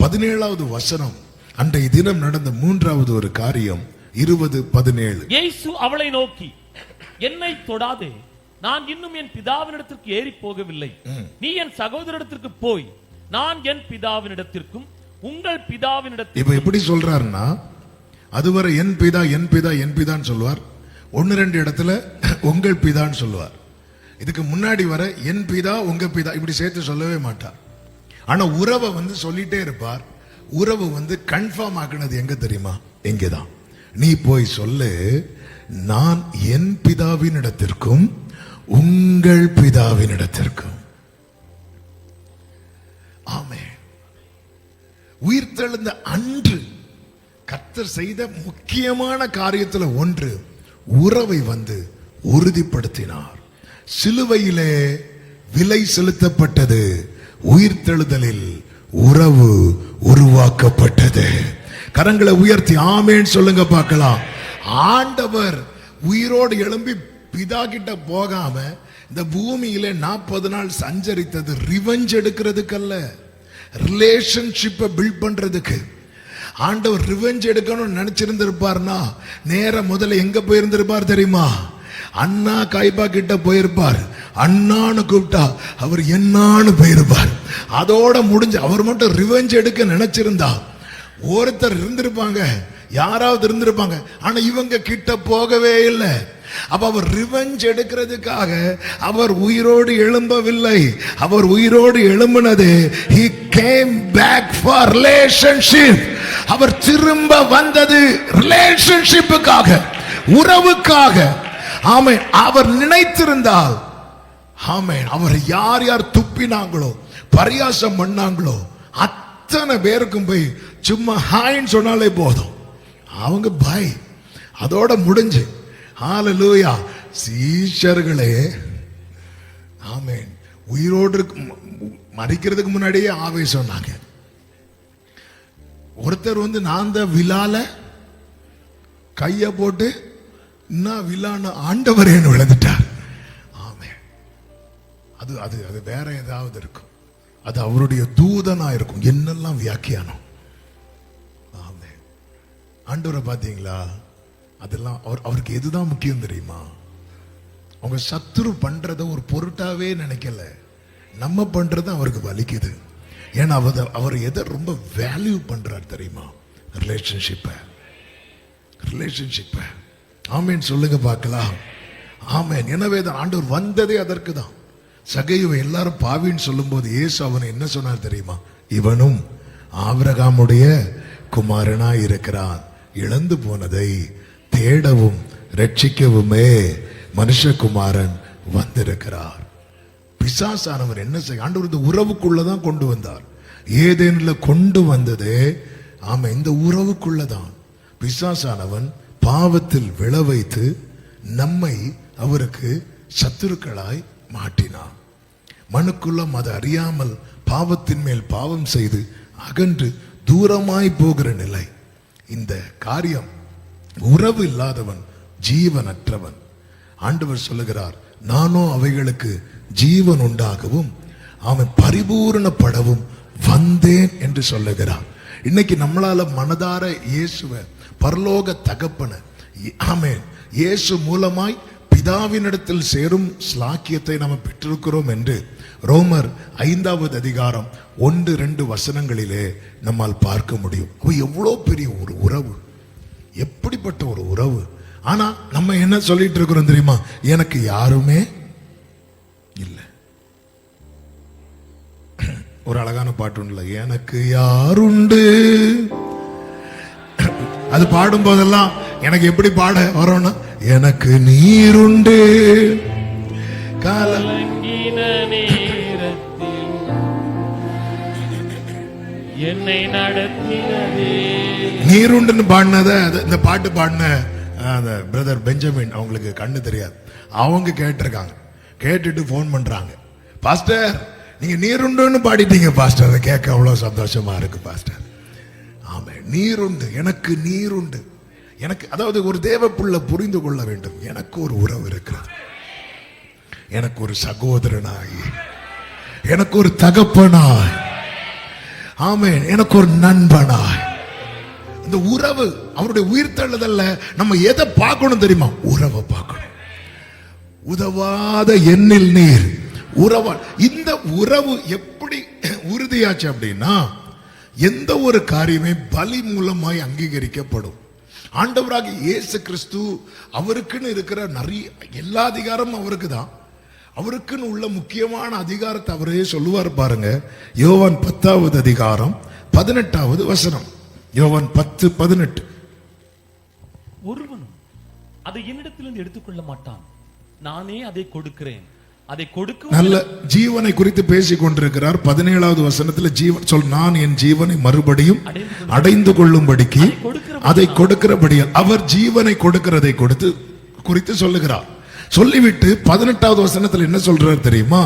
17வது வசனம், அன்றைய தினம் நடந்த 3வது ஒரு காரியம். 20:17. இயேசு அவளை நோக்கி, என்னை தொடாதே, நான் இன்னும் என் பிதாவினிடத்திற்கு ஏறி போகவில்லை. நீ என் சகோதரனிடத்திற்கு போய் நான் என் பிதாவினிடத்திற்கும் உங்கள் பிதாவினிடத்திற்கும். இப்ப எப்படி சொல்றாருன்னா, அதுவரை என் பிதா என் பிதா என் பிதான்னு சொல்லுவார், 1-2 இடத்துல உங்கள் பிதான்னு சொல்லுவார். இதுக்கு முன்னாடி வர என் பிதா உங்க பிதா இப்படி சேர்த்து சொல்லவே மாட்டார். ஆனா உறவை சொல்லிட்டே இருப்பார். உறவு கன்ஃபார்ம் ஆக்குனது எங்க தெரியுமா? எங்கேதான், நீ போய் சொல்லு, நான் என் பிதாவின் இடத்திற்கும் உங்கள் பிதாவின் இடத்திற்கும். ஆமே. உயிர்த்தெழுந்த அன்று கர்த்தர் செய்த முக்கியமான காரியத்தில் ஒன்று, உறவை உறுதிப்படுத்தினார். சிலுவையிலே விலை செலுத்தப்பட்டது, உயிர்த்தெழுதலில் உறவு உருவாக்கப்பட்டது. கரங்களை உயர்த்தி ஆமேன் சொல்லுங்க பார்க்கலாம். ஆண்டவர் உயிரோடு எழும்பி பிதா கிட்ட போகாம இந்த பூமியில 40 நாள் சஞ்சரித்தது ரிவெஞ்ச் எடுக்கிறதுக்கல்ல, ரிலேஷன்ஷிப்பை பில்ட் பண்றதுக்கு. ஆண்டவர் ரிவெஞ்ச் எடுக்கணும்னு நினைச்சிருந்திருப்பார்னா நேர முதல்ல எங்க போயிருந்திருப்பார் தெரியுமா? அண்ணா காய்பா கிட்ட போயிருப்பார். அண்ணான்னு கூப்பிட்டா அவர் என்னான்னு போயிருப்பார். அதோட முடிஞ்சு. அவர் மட்டும் ரிவெஞ்ச் எடுக்க நினைச்சிருந்தா ஒருத்தர் இருந்திருப்பாங்க, யாராவது இருந்திருப்பாங்க. ஆனா இவங்க கிட்ட போகவே இல்லை. அப்ப அவர் ரிவெஞ்ச் எடுக்கிறதுக்காக அவர் உயிரோடு எழும்பவில்லை. அவர் உயிரோடு எழும்பினது he came back for relationship. அவர் திரும்ப வந்தது ரிலேஷன்ஷிப்புக்காக, உறவுக்காக. ஆமென். அவர் நினைத்திருந்தால், ஆமென், அவர் யார் யார் துப்பினாங்களோ பரியாசம் பண்ணாங்களோ அத்தனை பேருக்கும் போய் சும்மா ஹாய்ன்னு சொன்னாலே போதும். அவங்க பாய், அதோட முடிஞ்சு. ஹalleluya. சீஷர்களே, ஆமென், உயிரோடு மரிக்கிறதுக்கு முன்னாடியே ஆவே சொன்னாங்க. ஒருத்தர் நான் தான் விழால கைய போட்டு நான் விழான்னு ஆண்டவரேன்னு விழுந்துட்டார். ஆமென். அது அது அது வேற ஏதாவது இருக்கும். அது அவருடைய தூதனா இருக்கும். என்னெல்லாம் வியாக்கியானம். ஆமென். ஆண்டவரை பாத்தீங்களா? அதெல்லாம் அவருக்கு எதுதான் முக்கியம் தெரியுமா? அவங்க சத்துரு பண்றத ஒரு பொருட்டாவே நினைக்கல. நம்ம பண்றது அவருக்கு வலிக்குது. ஏன்னா அவர் எதை ரொம்ப வேல்யூ பண்றார் தெரியுமா? ரிலேஷன்ஷிப்ப. ஆமென் சொல்லுங்க பார்க்கலாம். ஆமென். எனவே தான் ஆண்டவர் வந்ததே அதற்கு தான். சகையுவை எல்லாரும் பாவின்னு சொல்லும் போது இயேசு அவனை என்ன சொன்னார் தெரியுமா? இவனும் ஆபிரகாமுடைய குமாரனா இருக்கிறான். இழந்து போனதை தேடவும் ரட்சிக்கவுமே மனுஷகுமாரன் வந்திருக்கிறார். பிசாசானவர் என்ன செய்ய? ஆண்டவர் இந்த உறவுக்குள்ளதான் கொண்டு வந்தார். ஏதேன்ல கொண்டு வந்தது ஆமா இந்த உறவுக்குள்ளதான். பிசாசானவன் பாவத்தில் விழ வைத்து நம்மை அவருக்கு சத்துருக்களாய் மாட்டினான். மனுக்குள்ளம் அதை அறியாமல் பாவத்தின் மேல் பாவம் செய்து அகன்று தூரமாய் போகிற நிலை. இந்த காரியம், உறவு இல்லாதவன் ஜீவனற்றவன். ஆண்டவர் சொல்லுகிறார், நானோ அவைகளுக்கு ஜீவன் உண்டாகவும் அவன் பரிபூரணப்படவும் வந்தேன் என்று சொல்லுகிறார். இன்னைக்கு நம்மளால மனதார இயேசுவை, பரலோக தகப்பன, ஆமென், இயேசு மூலமாய் பிதாவினிடத்தில் சேரும் ஸ்லாக்கியத்தை நாம் பெற்றிருக்கிறோம் என்று ரோமர் 5வது அதிகாரம் 1-2 வசனங்களிலே நம்மால் பார்க்க முடியும். எவ்வளவு பெரிய ஒரு உறவு, எப்படிப்பட்ட ஒரு உறவு. ஆனா நம்ம என்ன சொல்லிட்டு இருக்கிறோம் தெரியுமா? எனக்கு யாருமே இல்லை. ஒரு அழகான பாட்டு உண்டுல, எனக்கு யாருண்டு. அது பாடும் போதெல்லாம் எனக்கு எப்படி பாட வரோம்னா, எனக்கு நீருண்டு கலங்கின நேரத்தில் என்னை நடத்தினதே. நீருண்டுன்னு பாடினத இந்த பாட்டு பாடின அந்த பிரதர் பெஞ்சமின், அவங்களுக்கு கண்ணு தெரியாது, அவங்க கேட்டிருக்காங்க. கேட்டுட்டு போன் பண்றாங்க, பாஸ்டர் நீங்க நீருண்டுன்னு பாடிட்டீங்க பாஸ்டர். அதை கேட்க அவ்வளவு சந்தோஷமா இருக்கு பாஸ்டர். ஆமா, நீருண்டு, எனக்கு நீருண்டு. எனக்கு, அதாவது ஒரு தேவப்புள்ள புரிந்து கொள்ள வேண்டும், எனக்கு ஒரு உறவு இருக்கிறது. எனக்கு ஒரு சகோதரனாய், எனக்கு ஒரு தகப்பனாய், ஆமென், எனக்கு ஒரு நண்பனாய். இந்த உறவு அவருடைய உயிர் தள்ளுதல்ல நம்ம எதை பார்க்கணும் தெரியுமா? உறவை பார்க்கணும். உதவாத எண்ணில் நீர் உறவா. இந்த உறவு எப்படி உறுதியாச்சு அப்படின்னா, எந்த ஒரு காரியமே பலி மூலமாய் அங்கீகரிக்கப்படும். ஆண்டவராக இயேசு கிறிஸ்து, அவருக்குன்னு இருக்கிற நிறைய எல்லா அதிகாரமும் அவருக்கு தான். அவருக்குன்னு உள்ள முக்கியமான அதிகாரத்தை அவரே சொல்லுவார் பாருங்க. யோவான் 10வது அதிகாரம் 18வது வசனம். யோவான் 10:18. ஒருவனும் அதை என்னிடத்திலிருந்து எடுத்துக்கொள்ள மாட்டான், நானே அதை கொடுக்கிறேன். அதை கொடுக்க நல்ல ஜீவனை குறித்து பேசிக் கொண்டிருக்கிறார். 17வது வசனத்துல ஜீவன் சொல், நான் என் ஜீவனை மறுபடியும் அடைந்து கொள்ளும்படிக்கு அதை கொடுக்கிறபடி அவர் ஜீவனை கொடுக்கிறதை குறித்து சொல்லுகிறார். சொல்லிவிட்டு 18வது வசனத்துல என்ன சொல்றார் தெரியுமா?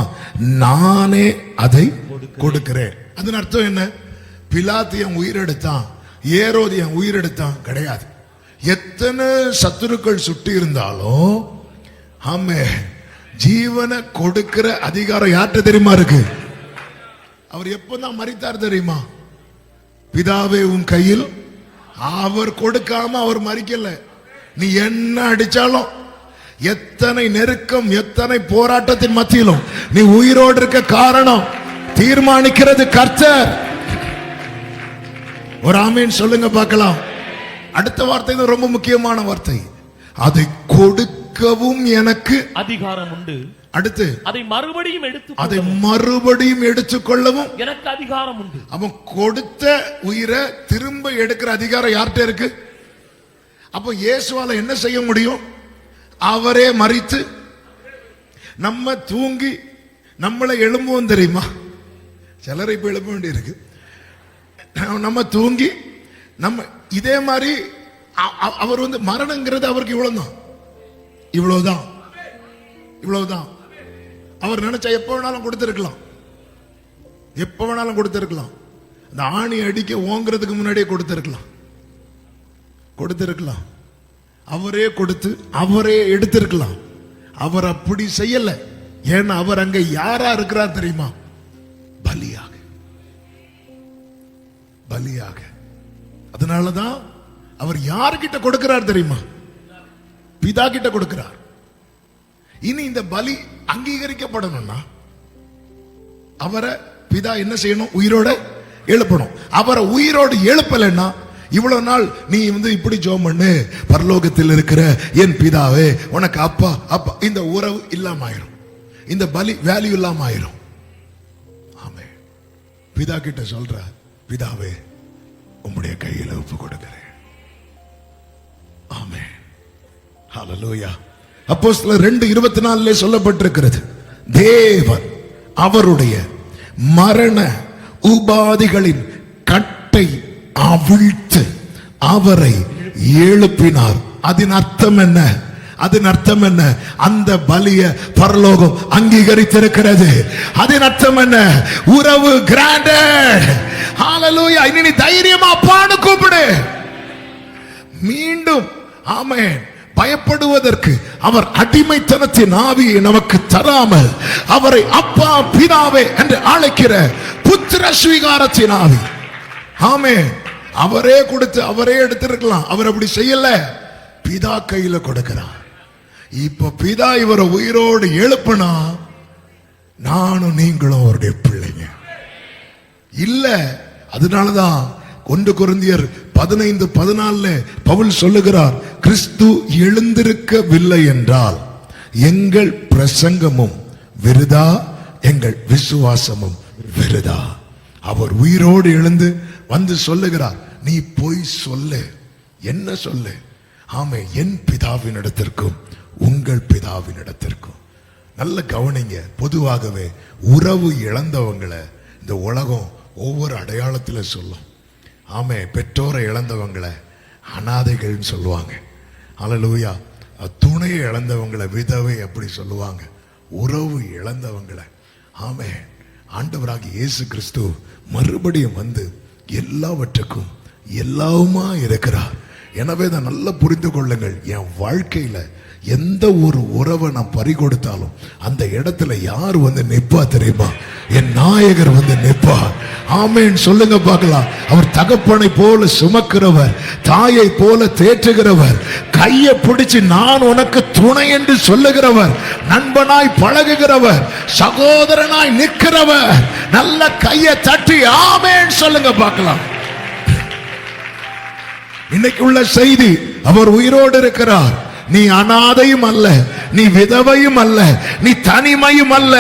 நானே அதை கொடுக்கிறேன். அதன் அர்த்தம் என்ன? பிலாத்தியன் உயிரெடுத்தான், ஏரோதியன் உயிரெடுத்தான் கிடையாது. எத்தனை சத்துருக்கள் சுட்டி இருந்தாலும் ஆமே, ஜீவனை கொடுக்கிற அதிகாரம் யார்கிட்ட தெரியுமா இருக்கு? அவர் எப்பதான் மரித்தார் தெரியுமா? பிதாவே உன் கையில். அவர் கொடுக்காம அவர் மரிக்கல. நீ என்ன அடிச்சாலும், எத்தனை நெருக்கம், எத்தனை போராட்டத்தின் மத்தியிலும் நீ உயிரோடு இருக்க காரணம் தீர்மானிக்கிறது கர்த்தர். ஒரு ஆமீன் சொல்லுங்க பார்க்கலாம். அடுத்த வார்த்தை தான் ரொம்ப முக்கியமான வார்த்தை. அதை கொடுக்கவும் எனக்கு அதிகாரம் உண்டு. அடுத்து அதை மறுபடியும் எடுத்துக்கொள்ளவும் எனக்கு அதிகாரம் உண்டு. அவன் கொடுத்த உயிரை திரும்ப எடுக்கிற அதிகாரம் யார்கிட்ட இருக்கு? அப்ப இயேசுவால என்ன செய்ய முடியும்? அவரே மரித்து நம்ம தூங்கி நம்மளை எழும்புவோம் தெரியுமா? சிலரை இப்ப எழுப்ப வேண்டி இருக்கு. நம்ம தூங்கி நம்ம இதே மாதிரி அவர் மரணங்கிறது அவருக்கு இவ்வளவுதான். அவர் நினைச்சா எப்ப வேணாலும் கொடுத்திருக்கலாம். அந்த ஆணி அடிக்க ஓங்குறதுக்கு முன்னாடியே கொடுத்திருக்கலாம். அவரே கொடுத்து அவரே எடுத்திருக்கலாம். அவர் அப்படி செய்யல. ஏன்னா அவர் அங்க யாரா இருக்கிறார் தெரியுமா? பலியாக. அதனாலதான் அவர் யார்கிட்ட கொடுக்கிறார் தெரியுமா? பிதா கிட்ட கொடுக்கிறார். இனி இந்த பலி அங்கீகரிக்கப்படணும்னா அவரை பிதா என்ன செய்யணும்? உயிரோட எழுப்பணும். அவரை உயிரோடு எழுப்பலைன்னா இவ்வளவு நாள் நீ இப்படி ஜெபம் பண்ணு, பரலோகத்தில் இருக்கிற என் பிதாவே உனக்கு அப்பா இந்த உறவு இல்லாம ஆயிரும். இந்த பலி வேல்யூ இல்லாம ஆயிரும். ஆமே. பிதா கிட்ட சொல்ற, பிதாவே உம்முடைய கையில ஒப்பு கொடுக்கிறேன். ஆமே. ஹல்லேலூயா. அப்போஸ்தலர் 2:24 சொல்லப்பட்டிருக்கிறது, தேவன் அவருடைய மரண உபாதிகளின் கட்டை அவிழ்த்து அவரை எழுப்பினார். அதன் அர்த்தம் என்ன? அந்த பலிய பரலோகம் அங்கீகரித்திருக்கிறது. அதன் அர்த்தம் என்ன? உறவு கிராண்டட். ஹல்லேலூயா. இனி தைரியமா அப்பான்னு கூப்பிடு. மீண்டும் ஆமென். பயப்படுவதற்கு அவர் அடிமைத்தனத்தின் ஆவியை நமக்கு தராமல் அவரை அப்பா பிதாவே என்று அழைக்கிற புத்திர ஸ்வீகாரத்தின் ஆவி. ஆமென். அவரே கொடுத்து அவரே எடுத்திருக்கலாம். அவர் அப்படி செய்யல. பிதா கையில கொடுக்கிறார். இப்ப பிதா இவரை உயிரோடு எழுப்பினா நானும் நீங்களும் அவருடைய பிள்ளைங்க இல்ல. அதனாலதான் 1 கொரிந்தியர் 15:14 பவுல் சொல்லுகிறார், கிறிஸ்து எழுந்திருக்கவில்லை என்றால் எங்கள் பிரசங்கமும் விருதா, எங்கள் விசுவாசமும் விருதா. அவர் உயிரோடு எழுந்து வந்து சொல்லுகிறார், நீ போய் சொல்லு. என்ன சொல்லு? ஆமே, என் பிதாவின் இடத்திற்கும் உங்கள் பிதாவின் இடத்திற்கும். நல்ல கவனிங்க. பொதுவாகவே உறவு இழந்தவங்களை இந்த உலகம் ஒவ்வொரு அடையாளத்துல சொல்லும். ஆமே, பெற்றோரை இழந்தவங்களை அனாதைகள்னு சொல்லுவாங்க. ஹல்லேலூயா. துணையை இழந்தவங்களை விதவை அப்படி சொல்லுவாங்க. உறவு இழந்தவங்களை ஆமே, ஆண்டவராகிய இயேசு கிறிஸ்து மறுபடியும் வந்து எல்லாவற்றுக்கும் எல்லாவுமா இருக்கிறார். எனவே தான் நல்லா புரிந்து கொள்ளுங்கள், என் வாழ்க்கையில எந்த ஒரு உறவை நான் பறிகொடுத்தாலும் அந்த இடத்துல யார் வந்து நிப்பா தெரியுமா? என் நாயகர் வந்து நிப்பா. ஆமென் சொல்லுங்க பார்க்கலாம். அவர் தகப்பனை போல சுமக்கிறவர், தாயை போல தேற்றுகிறவர், கையை பிடிச்சு நான் உனக்கு துணை என்று சொல்லுகிறவர், நண்பனாய் பழகுகிறவர், சகோதரனாய் நிற்கிறவர். நல்ல கையை தட்டி ஆமென் சொல்லுங்க பார்க்கலாம். இன்னைக்கு உள்ள செய்தி, அவர் உயிரோடு இருக்கிறார். நீ அனாதையும் அல்ல, நீ விதவையும் அல்ல, நீ தனிமையும் அல்ல.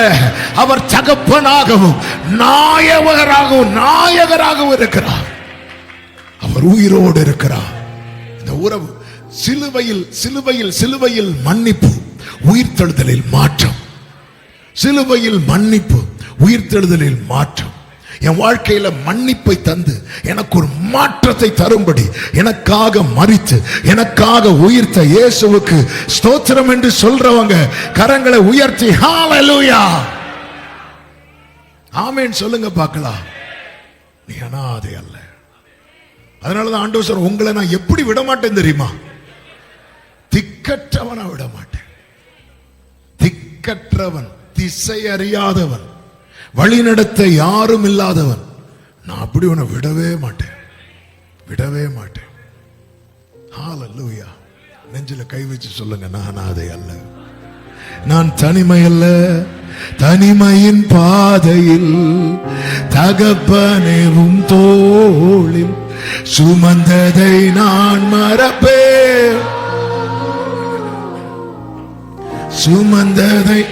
அவர் தகப்பனாகவும் நாயகராகவும் இருக்கிறார். அவர் உயிரோடு இருக்கிறார். இந்த உறவு சிலுவையில் மன்னிப்பு, உயிர்த்தெழுதலில் மாற்றம். சிலுவையில் மன்னிப்பு, உயிர்த்தெழுதலில் மாற்றம். என் வாழ்க்கையில மன்னிப்பை தந்து எனக்கு ஒரு மாற்றத்தை தரும்படி எனக்காக மரித்து எனக்காக உயிர்த்த இயேசுவுக்கு ஸ்தோத்திரம் என்று சொல்றவங்க கரங்களை உயர்த்தி ஹல்லேலூயா ஆமென் சொல்லுங்க பார்க்கலாம். நீ அனாதை அல்ல. அதனாலதான் ஆண்டவர் சொல்ற, உங்களை நான் எப்படி விட மாட்டேன் தெரியுமா? திக்கற்றவனா விட மாட்டேன். திக்கற்றவன், திசை அறியாதவன், வழிநடத்த யாரும் இல்லாதவன், நான் அப்படி உன்னை விடவே மாட்டேன். ஹல்லேலூயா. நெஞ்சில கை வச்சு சொல்லுங்க, நான் அனாதை அல்ல, நான் தனிமை அல்ல. தனிமையின் பாதையில் தகப்பனேவும் தோளில் சுமந்ததை நான் மறப்பேன். சுமந்ததை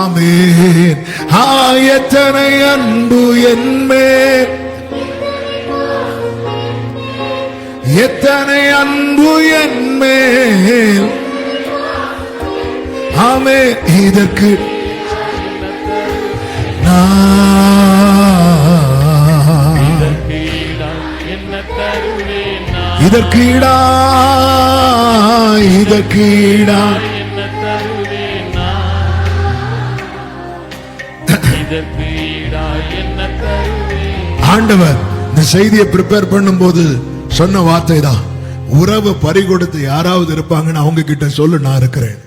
ஆமென். எத்தனை அன்பு என்மேல், எத்தனை அன்பு என்மேல். ஆமென். இதற்கு இதற்கு ஈடா இதற்கு ஈடா ஆண்டவர் இந்த செய்தியை ப்ரிப்பேர் பண்ணும்போது சொன்ன வார்த்தை தான், உறவை பறிகொடுத்து யாராவது இருப்பாங்கன்னு அவங்க கிட்ட சொல்லு நான் இருக்கிறேன்.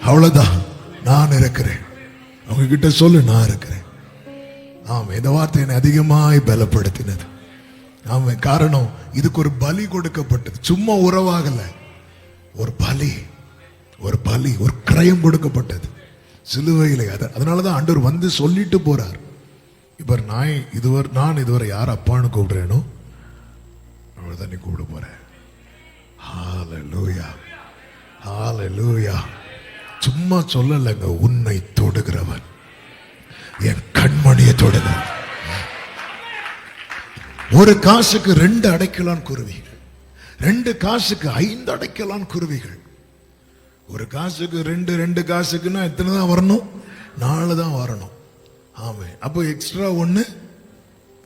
அவ்வளவுதான், நான் இருக்கிறேன். அவங்க கிட்ட சொல்லு நான் இருக்கிறேன். ஆமா, இந்த வார்த்தை என்னை அதிகமாய் பலப்படுத்தினது. ஆமா, காரணம் இதுக்கு ஒரு பலி கொடுக்கப்பட்டது. சும்மா உறவாகல, ஒரு பலி, ஒரு பலி, ஒரு கிரயம் கொடுக்கப்பட்டது சிலுவையிலே. அதனாலதான் ஆண்டவர் வந்து சொல்லிட்டு போறார், இப்ப நான் இதுவரை யார் அப்பான்னு கூப்பிடுறேனோ அவர்தான் நீ கூப்பிட போறேன். ஹல்லேலூயா, ஹல்லேலூயா. சும்மா சொல்லலைங்க, உன்னை தொடுகிறவன், என் கண்மணியை தொடுகிறவன். ஒரு காசுக்கு 2 அடைக்கலான் குருவிகள், 2 காசுக்கு 5 அடைக்கலான் குருவிகள். ஒரு காசுக்கு 2 காசுக்குன்னா எத்தனை தான் வரணும்? 4 தான் வரணும். ஆமே. அப்போ எக்ஸ்ட்ரா 1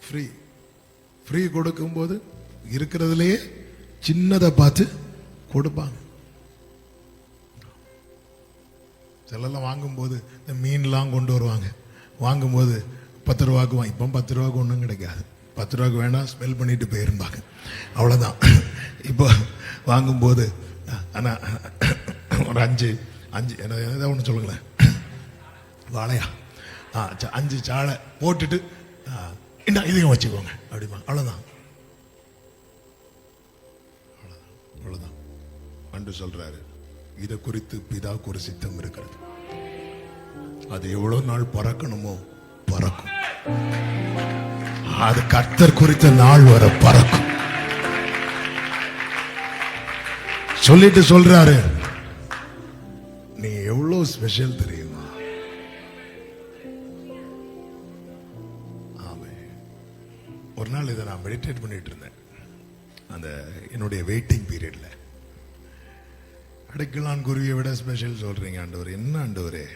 ஃப்ரீ. ஃப்ரீ கொடுக்கும் போது இருக்கிறதுலயே சின்னதை பார்த்து கொடுப்பாங்க. சிலெல்லாம் வாங்கும்போது இந்த மீன்லாம் கொண்டு வருவாங்க, வாங்கும்போது 10 ரூபாய்க்கு வாங்கி, இப்போ 10 ரூபாய்க்கு ஒன்றும் கிடைக்காது. 10 ரூபாய்க்கு வேணாம், ஸ்மெல் பண்ணிட்டு போயிருந்தாங்க, அவ்வளோதான். இப்போ வாங்கும்போது ஆனால் ஒரு 5 ஏதாவது ஒன்று சொல்லுங்களேன், வாழையா 5 சாழை போட்டுட்டு என்ன இதையும் வச்சுக்கோங்க அப்படிமா, அவ்வளோதான். அவ்வளோதான். அன்று சொல்றாரு, இதை குறித்து பிதாவுக்கு ஒரு சித்தம் இருக்கிறது, அது எவ்வளவு நாள் பறக்கணுமோ பறக்கும். அது கர்த்தர் குறித்த நாள் வர பறக்கும். சொல்லிட்டு சொல்றாரு, நீ எவ்வளவு ஸ்பெஷல் தெரியுமா? ஆமே. ஒரு நாள் இதை நான் மெடிடேட் பண்ணிட்டு இருந்தேன், அந்த என்னுடைய வெயிட்டிங் பீரியட்ல. அடைக்கலான் குருவியை விட ஸ்பெஷல் சொல்றீங்க ஆண்டவர், என்ன ஆண்டவரே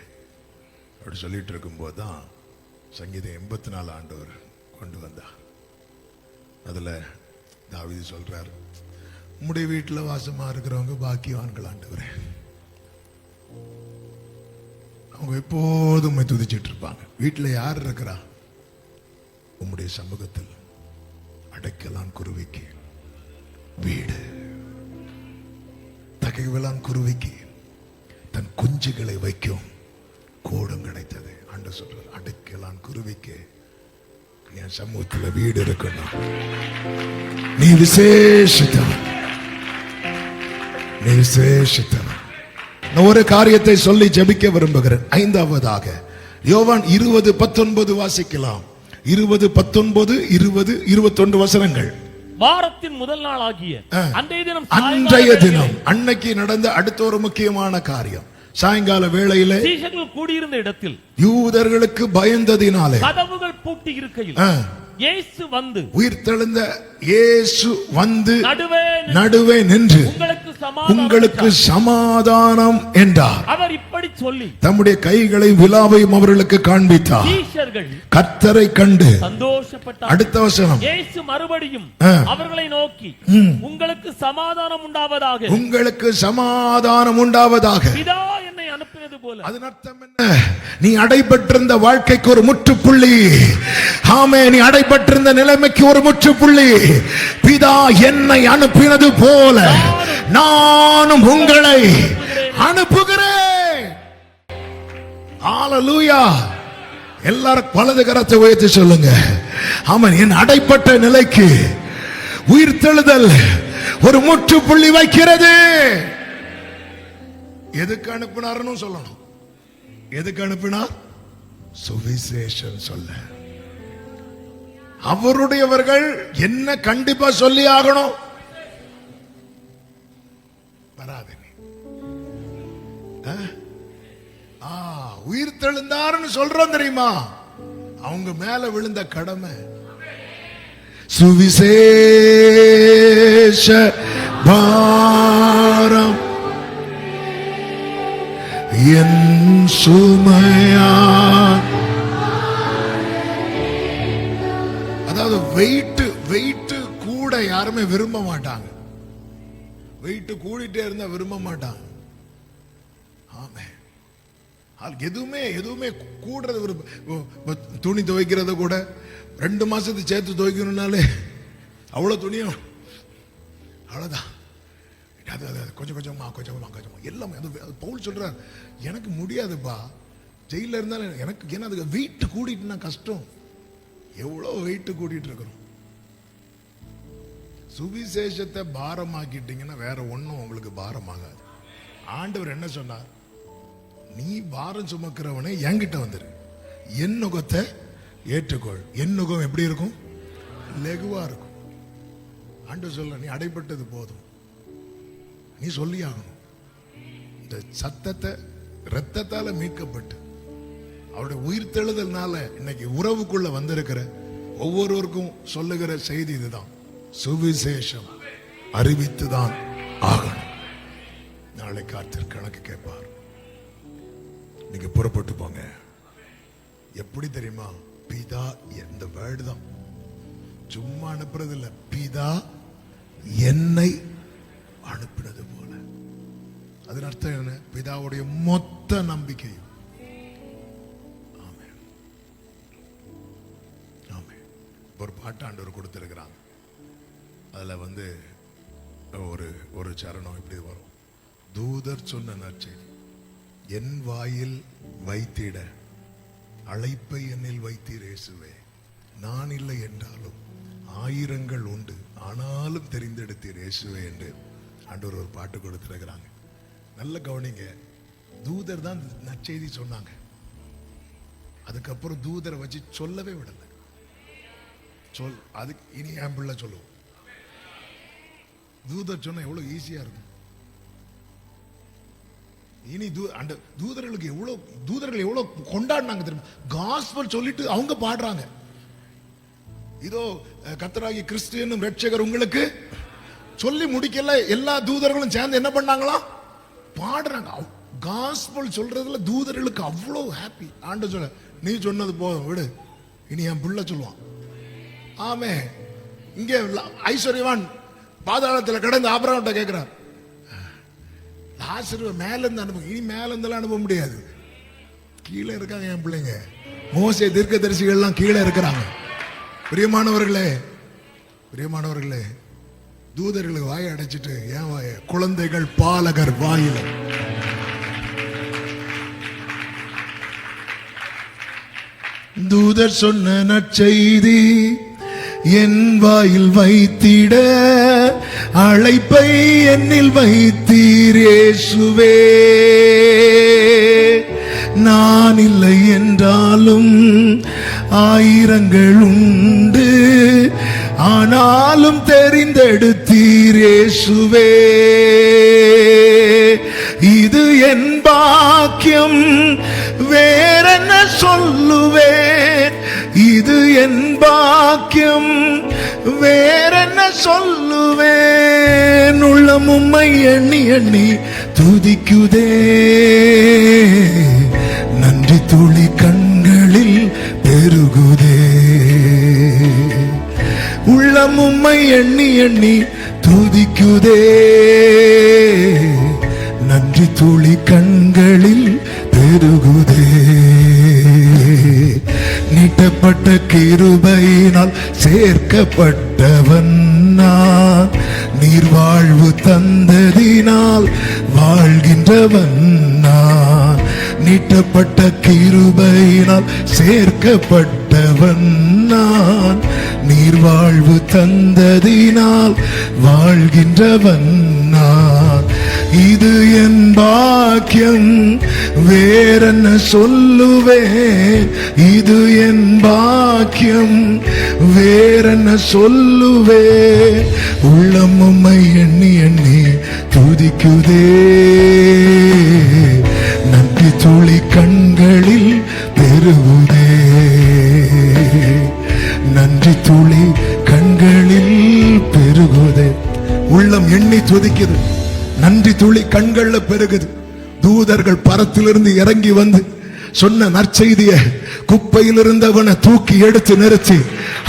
அப்படி சொல்லிட்டு இருக்கும்போது தான் சங்கீதம் 84 ஆண்டவர் கொண்டு வந்தா. அதுல தாவீது சொல்றார், உம்முடைய வீட்டில் வாசமா இருக்கிறவங்க பாக்கியவான்கள் ஆண்டவரே, அவங்க எப்போதும் துதிச்சிட்டு இருப்பாங்க. வீட்டில் யார் இருக்கிறா? உம்முடைய சமூகத்தில் அடைக்கலான் குருவிக்கு வீடு, தகைவலான் குருவிக்கு தன் குஞ்சுகளை வைக்கும் கூடம் கிடைத்தது. ஆண்டு சொல்றார், அடைக்கலான் குருவிக்கு என் சமூகத்தில் வீடு இருக்கணும். நீ விசேஷித்தவன், நீ விசேஷித்தவன். நான் ஒரு காரியத்தை சொல்லி ஜெபிக்க விரும்புகிறேன். 5ஆவதாக யோவான் 20:19 வாசிக்கலாம். 20:19, 20, 21 வசனங்கள். வாரத்தின் முதல் நாள் ஆகிய அன்றைய தினம், அன்னைக்கு நடந்த அடுத்த ஒரு முக்கியமான காரியம், சாயங்கால வேளையிலே சீஷர்கள் கூடியிருந்த இடத்தில் யூதர்களுக்கு பயந்ததினாலே கதவுகள் பூட்டி இருக்கையில் இயேசு வந்து, உயிர்த்தெழுந்த இயேசு வந்து நடுவே நின்று உங்களுக்கு சமாதானம் என்றார். அவர் இப்படி சொல்லி தம்முடைய கைகளை விலாவையும் அவர்களுக்கு காண்பித்தார். சீஷர்கள் கர்த்தரை கண்டு சந்தோஷப்பட்டார். அடுத்த வசனம், இயேசு மறுபடியும் அவர்களை நோக்கி, உங்களுக்கு சமாதானம் உண்டாவதாக, உங்களுக்கு சமாதானம் உண்டாவதாக, பிதா என்னை அனுப்பினது போல. அதன் அர்த்தம் என்ன? நீ அடைபட்டிருந்த வாழ்க்கைக்கு ஒரு முற்றுப்புள்ளி. ஆமே, நீ அடைபட்டிருந்த நிலைமைக்கு ஒரு முற்றுப்புள்ளி. பிதா என்னை அனுப்பினது போல நானும் உங்களை அனுப்புகிறேன். ஹல்லேலூயா. எல்லாரும் வலது கரத்தை உயர்த்தி சொல்லுங்க, ஆமென். என் அடைப்பட்ட நிலைக்கு உயிர்த்தெழுதல் ஒரு முற்றுப்புள்ளி வைக்கிறது. எதுக்கு அனுப்பினார்னு சொல்லணும். எதுக்கு அனுப்பினார்? சுவிசேஷம் சொல்ல. அவருடையவர்கள் என்ன கண்டிப்பா சொல்லி ஆகணும். வராது. உயிர் தெழுந்தாருன்னு சொல்றோம் தெரியுமா, அவங்க மேல விழுந்த கடமை. சுவிசேஷ பாரம் என் சுமையா. அதாவது வெயிட் கூட யாருமே விரும்ப மாட்டாங்க. வெயிட் கூடிட்டே இருந்தா விரும்ப மாட்டாங்க. ஆமே. எதுவுமே கூடுறது துணி துவைக்கிறத கூட 2 மாசத்துக்கு சேர்த்து துவைக்கணும்னாலே அவ்வளவு துணியும் அவ்வளவுதான். கொஞ்சம் கொஞ்சமா எல்லாமே. பவுல் சொல்றார், எனக்கு முடியாதுப்பா, ஜெயில இருந்தாலும் எனக்கு. ஏன்னா அதுக்கு வெயிட் கூடிட்டுனா கஷ்டம். எவ்வளவு வெயிட் கூட்டிட்டு இருக்கிறோம். சுவிசேஷத்தை பாரமாக்கிட்டீங்கன்னா வேற ஒண்ணும் உங்களுக்கு பாரமாகாது. ஆண்டவர் என்ன சொன்னார், நீ பாரம் சுமக்கிறவனே என்கிட்ட வந்துரு, என் நுகத்தை ஏற்றுக்கொள். என் நுகம் எப்படி இருக்கும்? லெகுவா இருக்கும். ஆண்டவர் சொல்ல, நீ அடைபட்டது போதும், நீ சொல்லி ஆகணும். இந்த சத்தத்தை ரத்தத்தால மீட்கப்பட்டு அவருடைய உயிர் தெழுதல்னால இன்னைக்கு உறவுக்குள்ள வந்திருக்கிற ஒவ்வொருவருக்கும் சொல்லுகிற செய்தி இதுதான், சுவிசேஷம் அறிவித்துதான் ஆகணும். நாளை கார்த்தர் கணக்கு கேட்பார். நீங்க புறப்பட்டு போங்க. எப்படி தெரியுமா? பிதா, இந்த வேர்டு தான், சும்மா அனுப்புறது இல்ல, பிதா என்னை அனுப்பினது போல. அதன் அர்த்தம் என்ன? பிதாவுடைய மொத்த நம்பிக்கையும். ஆமென், ஆமென். ஒரு பாட்டாண்டவர் கொடுத்திருக்கிறாங்க. அதுல ஒரு சரணம் இப்படி வரும், தூதர் சொன்ன நற்செய்தி என் வாயில் வைத்திட அழைப்பை என்னில் வைத்தீர் இயேசுவே, நான் இல்லை என்றாலும் ஆயிரங்கள் உண்டு ஆனாலும் தெரிந்தெடுத்தீர் இயேசுவே என்று ஆண்டவர் ஒரு பாட்டு கொடுத்திருக்கிறாங்க. நல்ல கவனிங்க, தூதர் தான் நற்செய்தி சொன்னாங்க. அதுக்கப்புறம் தூதரை வச்சு சொல்லவே விடல. அதுக்கு இனி என் பிள்ளை சொல்லுவோம். தூதர் சொன்ன எவ்வளவு ஈஸியா இருக்கும். இனி தூதர்கள் எவ்வளவு கொண்டாடினாங்க தெரியுமா? காஸ்பல் சொல்லிட்டு அவங்க பாடுறாங்க, இதோ கர்த்தராகிய கிறிஸ்து என்னும் ரட்சகர் உங்களுக்கு சொல்லி முடிக்கல. எல்லா தூதர்களும் சேர்ந்து என்ன பண்ணாங்களாம்? பாடுறாங்க. காஸ்பல் சொல்றதுல தூதர்களுக்கு அவ்வளவு ஹாப்பி. ஆண்டவர் சொல்ல, நீ சொன்னது போதும் விடு, இனி என் பிள்ளை சொல்லுவான். ஆமே. இங்கே ஐஸ்வர்யவான் பாதாளத்தில் கிடந்து ஆபிரகாம்கிட்ட கேட்கிறார், லாசரு மேல இருந்து அனுப்ப. இனி மேல இருந்தெல்லாம் அனுப்ப முடியாது, கீழே இருக்காங்க என் பிள்ளைங்க. மோசே தீர்க்கதரிசிகள் எல்லாம் கீழே இருக்கிறாங்க. பிரியமானவர்களே, தூதர்களுக்கு வாயை அடைச்சிட்டு ஏன் வாய? குழந்தைகள் பாலகர் வாயில. தூதர் சொன்ன நற்செய்தி என் வாயில் வைத்திட அழைப்பை என்னில் வைத்தீர் இயேசுவே, நான் இல்லை என்றாலும் ஆயிரங்கள் உண்டு ஆனாலும் தெரிந்தெடுத்தீர் இயேசுவே, இது என் பாக்கியம் வேறென்ன சொல்லுவேன், இது என் பாக்கியம் வேறென்ன சொல்லுவேன். உள்ளம் உம்மை எண்ணி எண்ணி துதிக்குதே, நன்றி துளி கண்களில் பெருகுதே. உள்ளம் உம்மை எண்ணி எண்ணி துதிக்குதே, நன்றி துளி கண்களில் பெருகுதே. நீட்டப்பட்ட கிருபையினால் சேர்க்கப்பட்டவன் நான், நீர்வாழ்வு தந்ததினால் வாழ்கின்றவன் நான். நீட்டப்பட்ட கிருபையினால் சேர்க்கப்பட்டவன் நான், நீர்வாழ்வு தந்ததினால் வாழ்கின்றவன் நான். இது என் பாக்கியம், வேறென்ன சொல்லுவேன். இது என் பாக்கியம், வேறென்ன சொல்லுவேன். உள்ளம் உம்மை எண்ணி எண்ணி துதிக்குதே. நன்றி துளி கண்களில் பெருகுதே. நன்றி துளி கண்களில் பெருகுதே. உள்ளம் எண்ணி துதிக்குது, நன்றி துளி கண்கள்ல பெருகுது. தூதர்கள் பரத்திலிருந்து இறங்கி வந்து சொன்ன நற்செய்திய குப்பையில் இருந்தவனை தூக்கி எடுத்து நிறுத்தி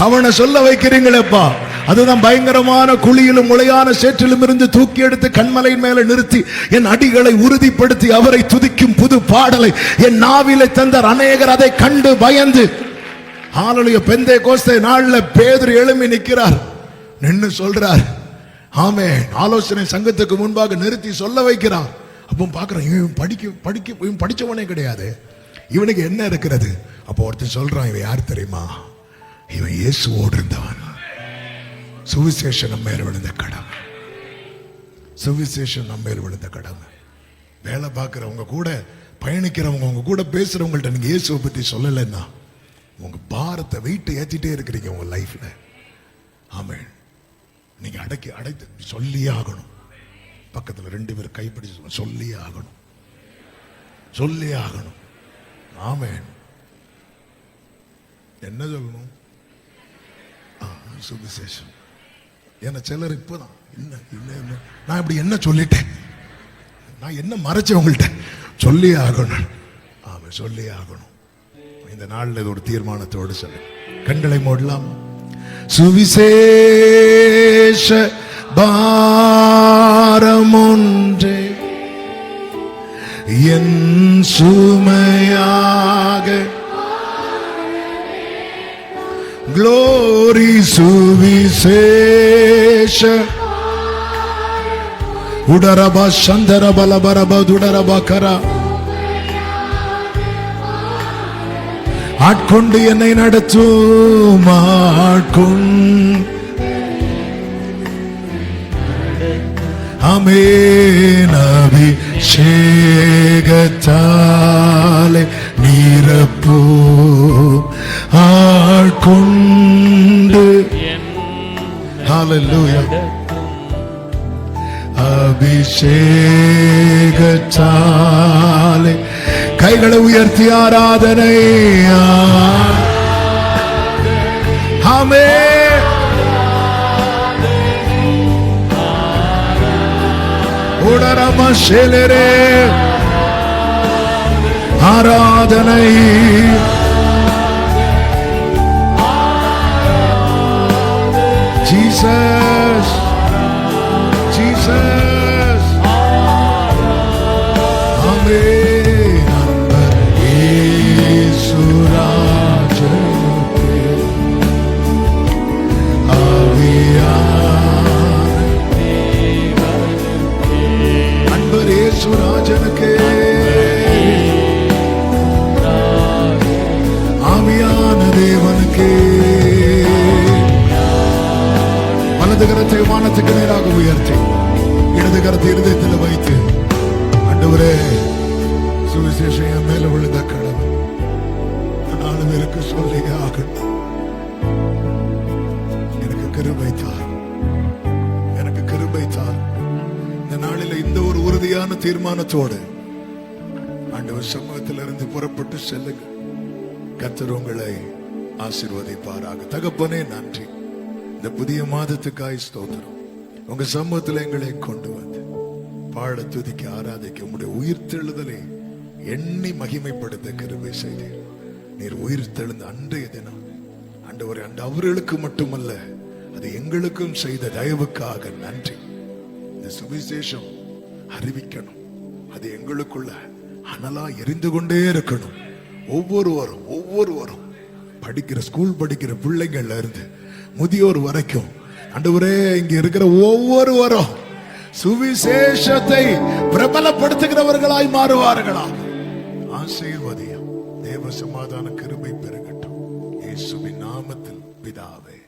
அவனை சொல்ல வைக்கிறீங்களேப்பா. அதுதான் பயங்கரமான குழியிலும் முளையான சேற்றிலும் இருந்து தூக்கி எடுத்து கண்மலையின் மேல நிறுத்தி என் அடிகளை உறுதிப்படுத்தி அவரை துதிக்கும் புது பாடலை என் நாவிலை தந்தார். அநேகர் அதை கண்டு பயந்து ஹalleluya. பெந்தேகோஸ்தே நாள்ல பேதுரு எழும்பி நிற்கிறார், நின்னு சொல்றார் ஆமென். ஆலோசனை சங்கத்துக்கு முன்பாக நிறுத்தி சொல்ல வைக்கிறார். அப்போ பாக்குறேன், இவன் படிச்சவனே கிடையாது, இவனுக்கு என்ன இருக்கிறது? அப்போ ஒருத்தர் சொல்றான், இவன் யார் தெரியுமா? இவன் இயேசுவோடு இருந்தவன். சுவிசேஷம் நம்ம மேல் விழுந்த கடமை. சுவிசேஷம் நம்ம மேல் விழுந்த கடமை. வேலை பார்க்கிறவங்க கூட பயணிக்கிறவங்க, உங்க கூட பேசுறவங்கள்ட்ட நீங்க இயேசுவை பத்தி சொல்லலைன்னா உங்க பாரத்தை வெயிட்டை ஏத்திட்டே இருக்கிறீங்க உங்க லைஃப்ல. ஆமென். நீங்க அடைத்து சொல்லியே ஆகணும். பக்கத்துல 2 பேர் கைப்பிடிச்சு சொல்லியே ஆகணும், சொல்லியே ஆகணும். ஆமென். என்ன சொல்லணும்? சுவிசேஷம். ஏன்னா சிலர் இப்பதான் நான் இப்படி என்ன சொல்லிட்டேன், நான் என்ன மறைச்சேன் உங்கள்கிட்ட? சொல்லியே ஆகணும். ஆமாம், சொல்லியே ஆகணும். இந்த நாளில் இது ஒரு தீர்மானத்தோடு சொல்லு. கண்களை மூடலாம். சுவிசேஷ பாரமொன்றே என் சுமையாக, glory சுவிசேஷ உடரபா சந்தரபலபரப துடரபகரா ஆட்கொண்டு என்னை நடத்தும். ஆமென். அபிஷேகத்தாலே நிரப்பும் ஆட்கொண்டு. ஹல்லேலூயா. அபிஷேகத்தாலே கைகளை உயர்த்தி ஆராதனை. ஆமென். உடரம ஷெலரே ஆராதனை. Jesus, Jesus. ஆமென். சுராஜனுக்கு ஆவியான தேவனுக்கு வலது கரத்தை வானத்துக்கு நேராக உயர்த்தி இடது கரத்தை இருதயத்தில் வைத்து, ஆண்டவரே சுவிசேஷம் மேல விழுந்த கடமை 4 பேருக்கு சொல்லி ஆகட்டும். எனக்கு கிருபை தார், எனக்கு கிருபை தார். இந்த நாளில் இந்த ஒரு உறுதியான தீர்மானத்தோடு ஆண்டவர் சமூகத்திலிருந்து புறப்பட்டு செல்லுங்க. கர்த்தர் உங்களை ஆசீர்வதிப்பாராக. தகப்பனே நன்றி, இந்த புதிய மாதத்துக்காய் ஸ்தோத்திரம். உங்க சமூகத்தில் எங்களை கொண்டு வந்து பாட, துதிக்க, ஆராதிக்க, உங்களுடைய உயிர்த்தெழுதலை எண்ணி மகிமைப்படுத்த கிருபை செய்தீர். நீர் உயிர்த்தெழுந்த அன்றைய தினம் ஆண்டவரே, அவர்களுக்கு மட்டுமல்ல அது எங்களுக்கும் செய்த தயவுக்காக நன்றி. இந்த சுவிசேஷம் அறிவிக்கணும், அது எங்களுக்குள்ள அனலா எரிந்து கொண்டே இருக்கணும். ஒவ்வொருவரும் படிக்கிற ஸ்கூல் படிக்கிற பிள்ளைங்கள்ல இருந்து முதியோர் வரைக்கும் ஆண்டவரே, இங்க இருக்கிற ஒவ்வொருவரும் சுவிசேஷத்தை பிரபலப்படுத்துகிறவர்களாய் மாறுவார்களா? ஆசீர்வதியம். தேவ சமாதான கிருபை பெருகட்டும். இயேசுவின் நாமத்தில் பிதாவே.